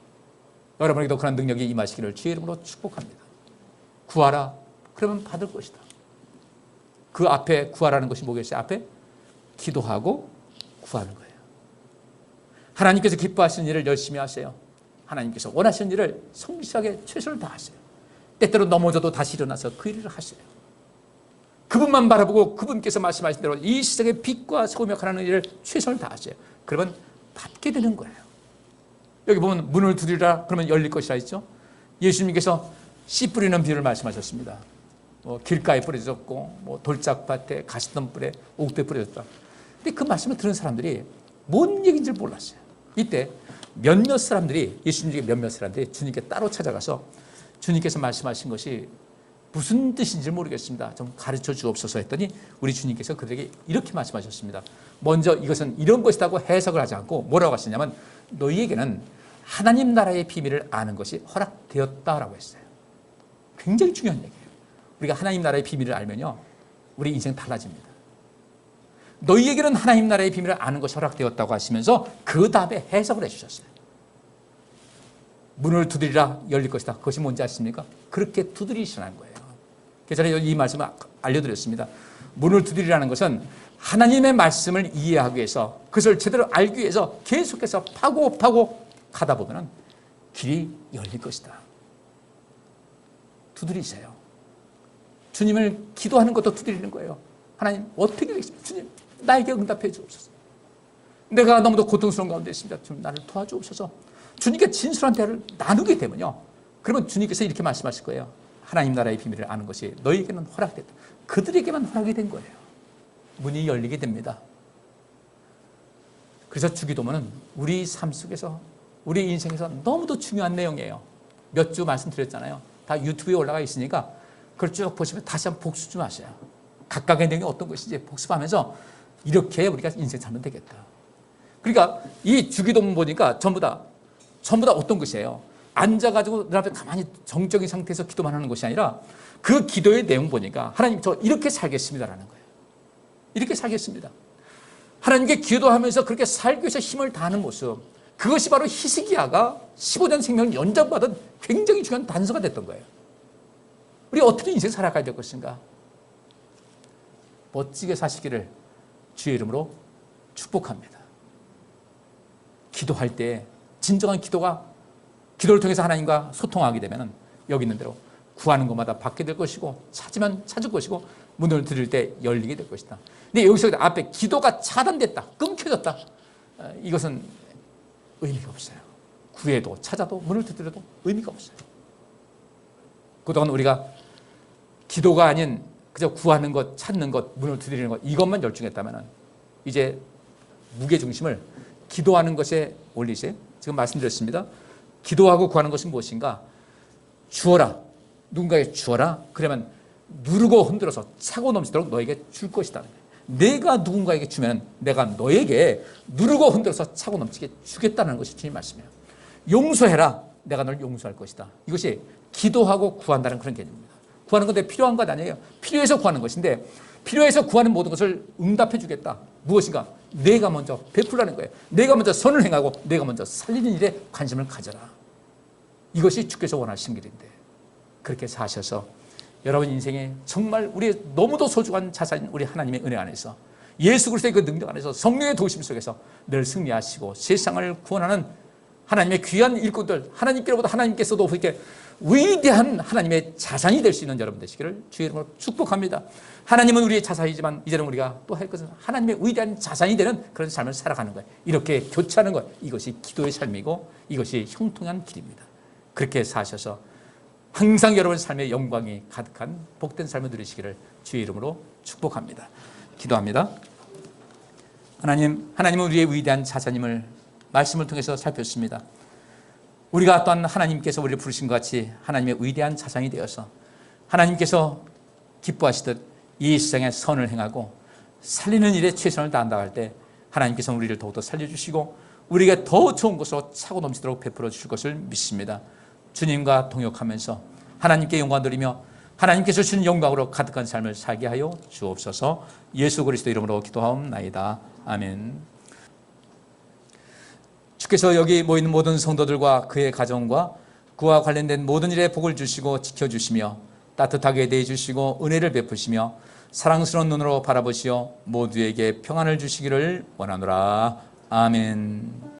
여러분에게도 그런 능력이 임하시기를 주의 이름으로 축복합니다. 구하라, 그러면 받을 것이다. 그 앞에 구하라는 것이 뭐겠어요? 앞에 기도하고 구하는 거예요. 하나님께서 기뻐하시는 일을 열심히 하세요. 하나님께서 원하시는 일을 성실하게 최선을 다하세요. 때때로 넘어져도 다시 일어나서 그 일을 하세요. 그분만 바라보고 그분께서 말씀하신 대로 이 세상의 빛과 소금이 하는 일을 최선을 다하세요. 그러면 받게 되는 거예요. 여기 보면 문을 두드리라 그러면 열릴 것이라 했죠. 예수님께서 씨 뿌리는 비유를 말씀하셨습니다. 길가에 뿌려졌고 돌짝밭에 가시덤불에 옥토에 뿌려졌다. 근데 그 말씀을 들은 사람들이 뭔 얘기인지 몰랐어요. 이때 몇몇 사람들이, 예수님 중에 몇몇 사람들이 주님께 따로 찾아가서 주님께서 말씀하신 것이 무슨 뜻인지 모르겠습니다, 좀 가르쳐 주옵소서 했더니 우리 주님께서 그들에게 이렇게 말씀하셨습니다. 먼저 이것은 이런 것이라고 해석을 하지 않고 뭐라고 하시냐면 너희에게는 하나님 나라의 비밀을 아는 것이 허락되었다라고 했어요. 굉장히 중요한 얘기예요. 우리가 하나님 나라의 비밀을 알면요, 우리 인생 달라집니다. 너희에게는 하나님 나라의 비밀을 아는 것이 허락되었다고 하시면서 그 다음에 해석을 해주셨어요. 문을 두드리라 열릴 것이다. 그것이 뭔지 아십니까? 그렇게 두드리시라는 거예요. 그래서 제가 이 말씀을 알려드렸습니다. 문을 두드리라는 것은 하나님의 말씀을 이해하기 위해서, 그것을 제대로 알기 위해서 계속해서 파고 가다 보면 길이 열릴 것이다. 두드리세요. 주님을 기도하는 것도 두드리는 거예요. 하나님 어떻게 되겠습니까? 주님 나에게 응답해 주옵소서. 내가 너무도 고통스러운 가운데 있습니다. 좀 나를 도와주옵소서. 주님께 진솔한 대화를 나누게 되면요, 그러면 주님께서 이렇게 말씀하실 거예요. 하나님 나라의 비밀을 아는 것이 너희에게는 허락됐다. 그들에게만 허락이 된 거예요. 문이 열리게 됩니다. 그래서 주기도문은 우리 삶 속에서, 우리 인생에서 너무도 중요한 내용이에요. 몇 주 말씀드렸잖아요. 다 유튜브에 올라가 있으니까 그걸 쭉 보시면 다시 한번 복습 좀 하세요. 각각의 내용이 어떤 것인지 복습하면서 이렇게 우리가 인생 살면 되겠다. 그러니까 이 주기도문 보니까 전부 다 어떤 것이에요? 앉아가지고 늘 앞에 가만히 정적인 상태에서 기도만 하는 것이 아니라 그 기도의 내용 보니까 하나님 저 이렇게 살겠습니다라는 거예요. 이렇게 살겠습니다. 하나님께 기도하면서 그렇게 살기 위해서 힘을 다하는 모습, 그것이 바로 히스기야가 15년 생명을 연장받은 굉장히 중요한 단서가 됐던 거예요. 우리 어떻게 인생 살아가야 될 것인가? 멋지게 사시기를 주의 이름으로 축복합니다. 기도할 때 진정한 기도를 통해서 하나님과 소통하게 되면 여기 있는 대로 구하는 것마다 받게 될 것이고 찾으면 찾을 것이고 문을 들을 때 열리게 될 것이다. 근데 여기서 앞에 기도가 차단됐다, 끊겨졌다, 이것은 의미가 없어요. 구해도 찾아도 문을 두드려도 의미가 없어요. 그동안 우리가 기도가 아닌 그저 구하는 것, 찾는 것, 문을 두드리는 것, 이것만 열중했다면 이제 무게중심을 기도하는 것에 올리세요. 지금 말씀드렸습니다. 기도하고 구하는 것은 무엇인가? 주어라. 누군가에게 주어라. 그러면 누르고 흔들어서 차고 넘치도록 너에게 줄 것이다. 내가 누군가에게 주면 내가 너에게 누르고 흔들어서 차고 넘치게 주겠다는 것이 주님 말씀이에요. 용서해라. 내가 널 용서할 것이다. 이것이 기도하고 구한다는 그런 개념입니다. 구하는 건데 필요한 것 아니에요. 필요해서 구하는 것인데 필요해서 구하는 모든 것을 응답해 주겠다. 무엇인가? 내가 먼저 베풀라는 거예요. 내가 먼저 선을 행하고 내가 먼저 살리는 일에 관심을 가져라. 이것이 주께서 원하시는 길인데 그렇게 사셔서 여러분 인생에 정말 우리의 너무도 소중한 자산인 우리 하나님의 은혜 안에서 예수 그리스도의 그 능력 안에서 성령의 도우심 속에서 늘 승리하시고 세상을 구원하는 하나님의 귀한 일꾼들, 하나님께로부터 하나님께서도 이렇게 위대한 하나님의 자산이 될 수 있는 여러분 되시기를 주의 이름으로 축복합니다. 하나님은 우리의 자산이지만 이제는 우리가 또 할 것은 하나님의 위대한 자산이 되는 그런 삶을 살아가는 거예요. 이렇게 교체하는 것, 이것이 기도의 삶이고 이것이 형통한 길입니다. 그렇게 사셔서 항상 여러분 삶의 영광이 가득한 복된 삶을 누리시기를 주의 이름으로 축복합니다. 기도합니다. 하나님은 우리의 위대한 자손임을 말씀을 통해서 살폈습니다. 우리가 또한 하나님께서 우리를 부르신 것 같이 하나님의 위대한 자손이 되어서 하나님께서 기뻐하시듯 이 세상에 선을 행하고 살리는 일에 최선을 다한다고 할 때 하나님께서 우리를 더욱더 살려주시고 우리에게 더 좋은 것으로 차고 넘치도록 베풀어 주실 것을 믿습니다. 주님과 동역하면서 하나님께 영광 드리며 하나님께서 주신 영광으로 가득한 삶을 살게 하여 주옵소서. 예수 그리스도 이름으로 기도하옵나이다. 아멘. 주께서 여기 모이는 모든 성도들과 그의 가정과 그와 관련된 모든 일에 복을 주시고 지켜주시며 따뜻하게 대해주시고 은혜를 베푸시며 사랑스러운 눈으로 바라보시어 모두에게 평안을 주시기를 원하노라. 아멘.